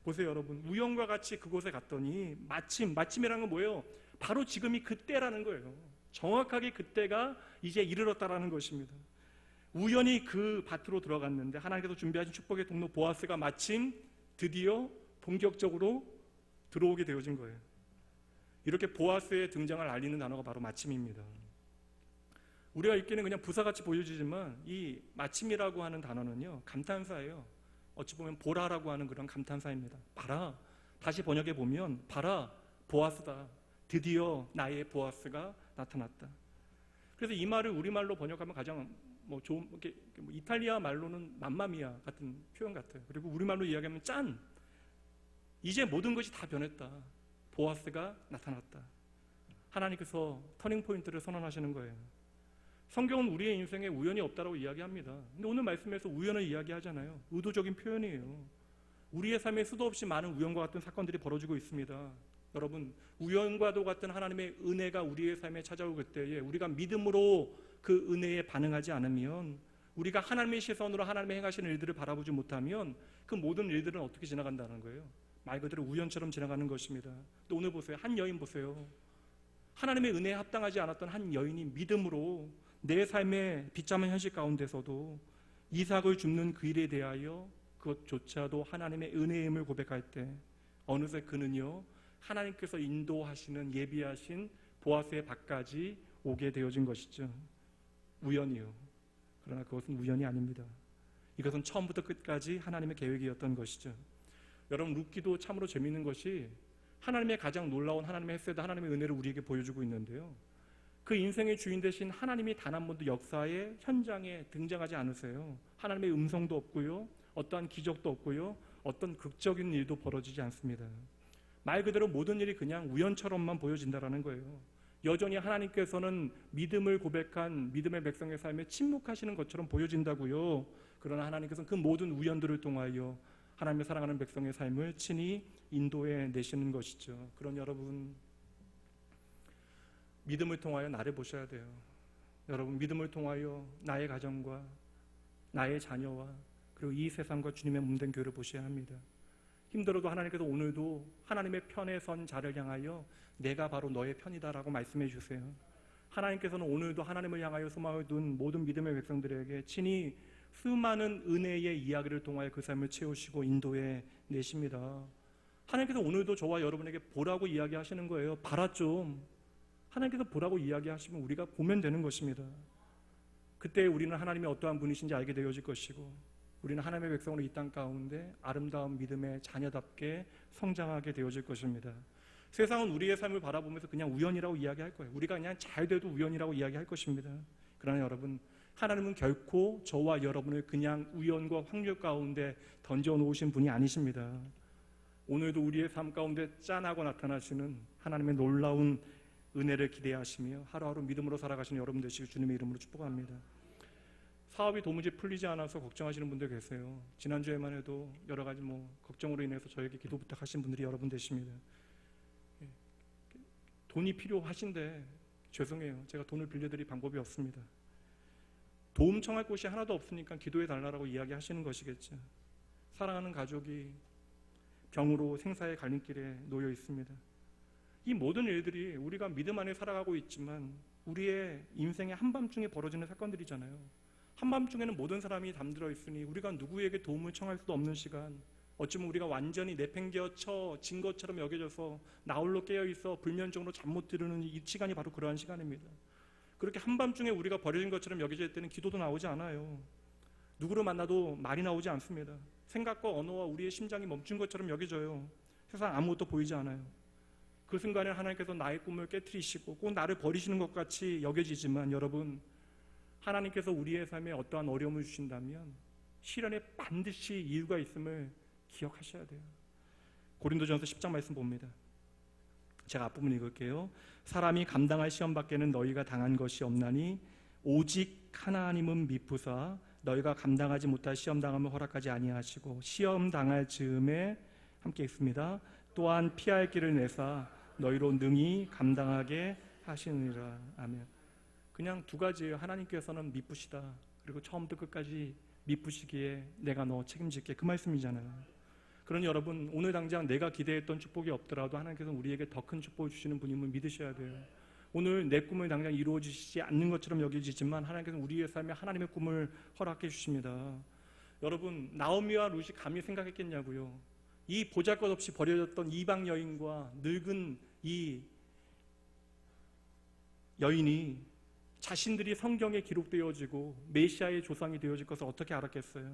보세요 여러분, 우연과 같이 그곳에 갔더니 마침이라는 건 뭐예요? 바로 지금이 그때라는 거예요. 정확하게 그때가 이제 이르렀다라는 것입니다. 우연히 그 밭으로 들어갔는데 하나님께서 준비하신 축복의 통로 보아스가 마침 드디어 본격적으로 들어오게 되어진 거예요. 이렇게 보아스의 등장을 알리는 단어가 바로 마침입니다. 우리가 읽기는 그냥 부사같이 보여지지만 이 마침이라고 하는 단어는요, 감탄사예요. 어찌 보면 보라라고 하는 그런 감탄사입니다. 봐라, 다시 번역해 보면 봐라, 보아스다. 드디어 나의 보아스가 나타났다. 그래서 이 말을 우리말로 번역하면 가장 좋은, 이탈리아 말로는 맘마미아 같은 표현 같아요. 그리고 우리말로 이야기하면 짠! 이제 모든 것이 다 변했다. 보아스가 나타났다. 하나님께서 터닝 포인트를 선언하시는 거예요. 성경은 우리의 인생에 우연이 없다고 이야기합니다. 근데 오늘 말씀에서 우연을 이야기하잖아요. 의도적인 표현이에요. 우리의 삶에 수도 없이 많은 우연과 같은 사건들이 벌어지고 있습니다. 여러분, 우연과도 같은 하나님의 은혜가 우리의 삶에 찾아올 때에 우리가 믿음으로 그 은혜에 반응하지 않으면, 우리가 하나님의 시선으로 하나님의 행하시는 일들을 바라보지 못하면 그 모든 일들은 어떻게 지나간다는 거예요? 말 그대로 우연처럼 지나가는 것입니다. 또 오늘 보세요. 한 여인 보세요. 하나님의 은혜에 합당하지 않았던 한 여인이 믿음으로 내 삶의 비참한 현실 가운데서도 이삭을 줍는 그 일에 대하여 그것조차도 하나님의 은혜임을 고백할 때 어느새 그는요, 하나님께서 인도하시는 예비하신 보아스의 밭까지 오게 되어진 것이죠. 우연이요. 그러나 그것은 우연이 아닙니다. 이것은 처음부터 끝까지 하나님의 계획이었던 것이죠. 여러분, 룻기도 참으로 재미있는 것이 하나님의 가장 놀라운 하나님의 햇세드, 하나님의 은혜를 우리에게 보여주고 있는데요. 그 인생의 주인 되신 하나님이 단 한 번도 역사의 현장에 등장하지 않으세요. 하나님의 음성도 없고요, 어떠한 기적도 없고요, 어떤 극적인 일도 벌어지지 않습니다. 말 그대로 모든 일이 그냥 우연처럼만 보여진다라는 거예요. 여전히 하나님께서는 믿음을 고백한 믿음의 백성의 삶에 침묵하시는 것처럼 보여진다고요. 그러나 하나님께서는 그 모든 우연들을 통하여 하나님의 사랑하는 백성의 삶을 친히 인도해 내시는 것이죠. 그런 여러분, 믿음을 통하여 나를 보셔야 돼요. 여러분, 믿음을 통하여 나의 가정과 나의 자녀와 그리고 이 세상과 주님의 몸된 교회를 보셔야 합니다. 힘들어도 하나님께서 오늘도 하나님의 편에 선 자를 향하여 내가 바로 너의 편이다라고 말씀해 주세요. 하나님께서는 오늘도 하나님을 향하여 소망을 둔 모든 믿음의 백성들에게 친히 수많은 은혜의 이야기를 통하여 그 삶을 채우시고 인도해 내십니다. 하나님께서 오늘도 저와 여러분에게 보라고 이야기하시는 거예요. 봐라 좀. 하나님께서 보라고 이야기하시면 우리가 보면 되는 것입니다. 그때 우리는 하나님이 어떠한 분이신지 알게 되어질 것이고, 우리는 하나님의 백성으로 이 땅 가운데 아름다운 믿음의 자녀답게 성장하게 되어질 것입니다. 세상은 우리의 삶을 바라보면서 그냥 우연이라고 이야기할 거예요. 우리가 그냥 잘 돼도 우연이라고 이야기할 것입니다. 그러나 여러분, 하나님은 결코 저와 여러분을 그냥 우연과 확률 가운데 던져놓으신 분이 아니십니다. 오늘도 우리의 삶 가운데 짠하고 나타나시는 하나님의 놀라운 은혜를 기대하시며 하루하루 믿음으로 살아가시는 여러분 되시길 주님의 이름으로 축복합니다. 사업이 도무지 풀리지 않아서 걱정하시는 분들 계세요. 지난주에만 해도 여러 가지 걱정으로 인해서 저에게 기도 부탁하신 분들이 여러분 되십니다. 돈이 필요하신데 죄송해요. 제가 돈을 빌려드릴 방법이 없습니다. 도움 청할 곳이 하나도 없으니까 기도해 달라고 이야기하시는 것이겠죠. 사랑하는 가족이 병으로 생사의 갈림길에 놓여 있습니다. 이 모든 일들이 우리가 믿음 안에 살아가고 있지만 우리의 인생의 한밤중에 벌어지는 사건들이잖아요. 한밤중에는 모든 사람이 잠들어 있으니 우리가 누구에게 도움을 청할 수도 없는 시간, 어쩌면 우리가 완전히 내팽개쳐진 것처럼 여겨져서 나홀로 깨어있어 불면증으로 잠 못 들는 이 시간이 바로 그러한 시간입니다. 그렇게 한밤중에 우리가 버려진 것처럼 여겨질 때는 기도도 나오지 않아요. 누구를 만나도 말이 나오지 않습니다. 생각과 언어와 우리의 심장이 멈춘 것처럼 여겨져요. 세상 아무것도 보이지 않아요. 그 순간에 하나님께서 나의 꿈을 깨트리시고 꼭 나를 버리시는 것 같이 여겨지지만 여러분, 하나님께서 우리의 삶에 어떠한 어려움을 주신다면 시련에 반드시 이유가 있음을 기억하셔야 돼요. 고린도전서 10장 말씀 봅니다. 제가 앞부분 읽을게요. 사람이 감당할 시험 밖에는 너희가 당한 것이 없나니 오직 하나님은 미쁘사 너희가 감당하지 못할 시험 당함을 허락하지 아니하시고 시험 당할 즈음에 함께 읽습니다. 또한 피할 길을 내사 너희로 능히 감당하게 하시느니라. 아멘. 그냥 두 가지예요. 하나님께서는 미쁘시다. 그리고 처음부터 끝까지 미쁘시기에 내가 너 책임질게. 그 말씀이잖아요. 그러니 여러분, 오늘 당장 내가 기대했던 축복이 없더라도 하나님께서는 우리에게 더 큰 축복을 주시는 분임을 믿으셔야 돼요. 오늘 내 꿈을 당장 이루어지지 않는 것처럼 여겨지지만 하나님께서는 우리의 삶에 하나님의 꿈을 허락해 주십니다. 여러분, 나오미와 룻이 감히 생각했겠냐고요. 이 보잘것없이 버려졌던 이방 여인과 늙은 이 여인이 자신들이 성경에 기록되어지고 메시아의 조상이 되어질 것을 어떻게 알았겠어요?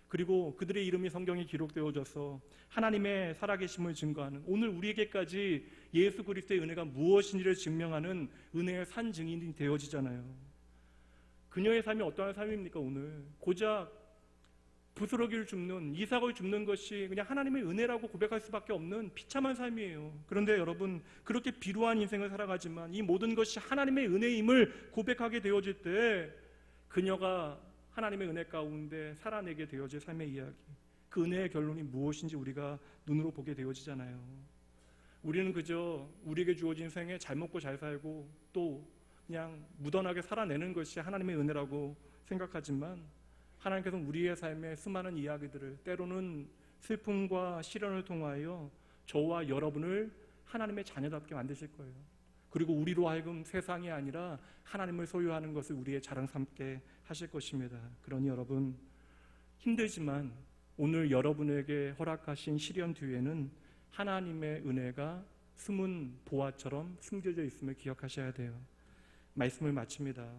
그리고 그들의 이름이 성경에 기록되어져서 하나님의 살아계심을 증거하는, 오늘 우리에게까지 예수 그리스도의 은혜가 무엇인지를 증명하는 은혜의 산 증인이 되어지잖아요. 그녀의 삶이 어떠한 삶입니까? 오늘 고작 부스러기를 줍는, 이삭을 줍는 것이 그냥 하나님의 은혜라고 고백할 수밖에 없는 비참한 삶이에요. 그런데 여러분, 그렇게 비루한 인생을 살아가지만 이 모든 것이 하나님의 은혜임을 고백하게 되어질 때 그녀가 하나님의 은혜 가운데 살아내게 되어질 삶의 이야기, 그 은혜의 결론이 무엇인지 우리가 눈으로 보게 되어지잖아요. 우리는 그저 우리에게 주어진 생에 잘 먹고 잘 살고 또 그냥 무던하게 살아내는 것이 하나님의 은혜라고 생각하지만 하나님께서는 우리의 삶의 수많은 이야기들을, 때로는 슬픔과 시련을 통하여 저와 여러분을 하나님의 자녀답게 만드실 거예요. 그리고 우리로 하여금 세상이 아니라 하나님을 소유하는 것을 우리의 자랑 삼게 하실 것입니다. 그러니 여러분, 힘들지만 오늘 여러분에게 허락하신 시련 뒤에는 하나님의 은혜가 숨은 보화처럼 숨겨져 있음을 기억하셔야 돼요. 말씀을 마칩니다.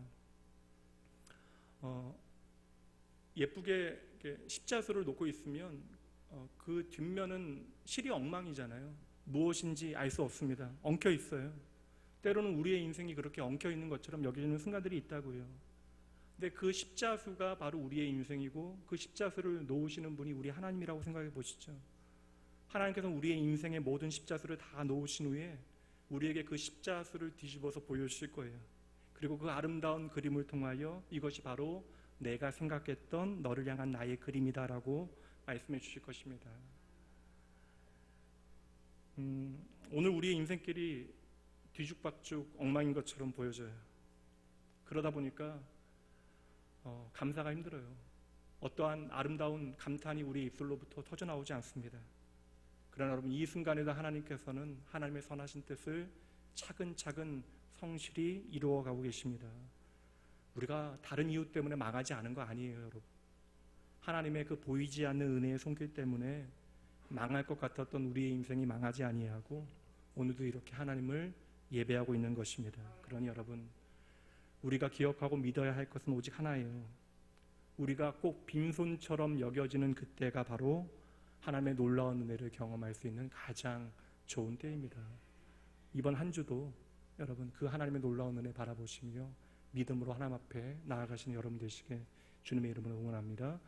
예쁘게 십자수를 놓고 있으면 그 뒷면은 실이 엉망이잖아요. 무엇인지 알 수 없습니다. 엉켜 있어요. 때로는 우리의 인생이 그렇게 엉켜 있는 것처럼 여겨지는 순간들이 있다고요. 근데 그 십자수가 바로 우리의 인생이고 그 십자수를 놓으시는 분이 우리 하나님이라고 생각해 보시죠. 하나님께서는 우리의 인생의 모든 십자수를 다 놓으신 후에 우리에게 그 십자수를 뒤집어서 보여주실 거예요. 그리고 그 아름다운 그림을 통하여 이것이 바로 내가 생각했던 너를 향한 나의 그림이다라고 말씀해 주실 것입니다. 오늘 우리의 인생길이 뒤죽박죽 엉망인 것처럼 보여져요. 그러다 보니까 감사가 힘들어요. 어떠한 아름다운 감탄이 우리 입술로부터 터져나오지 않습니다. 그러나 여러분, 이 순간에도 하나님께서는 하나님의 선하신 뜻을 차근차근 성실히 이루어가고 계십니다. 우리가 다른 이유 때문에 망하지 않은 거 아니에요, 여러분. 하나님의 그 보이지 않는 은혜의 손길 때문에 망할 것 같았던 우리의 인생이 망하지 아니하고 오늘도 이렇게 하나님을 예배하고 있는 것입니다. 그러니 여러분, 우리가 기억하고 믿어야 할 것은 오직 하나예요. 우리가 꼭 빈손처럼 여겨지는 그때가 바로 하나님의 놀라운 은혜를 경험할 수 있는 가장 좋은 때입니다. 이번 한 주도 여러분 그 하나님의 놀라운 은혜 바라보시며 믿음으로 하나님 앞에 나아가시는 여러분 되시게 주님의 이름으로 응원합니다.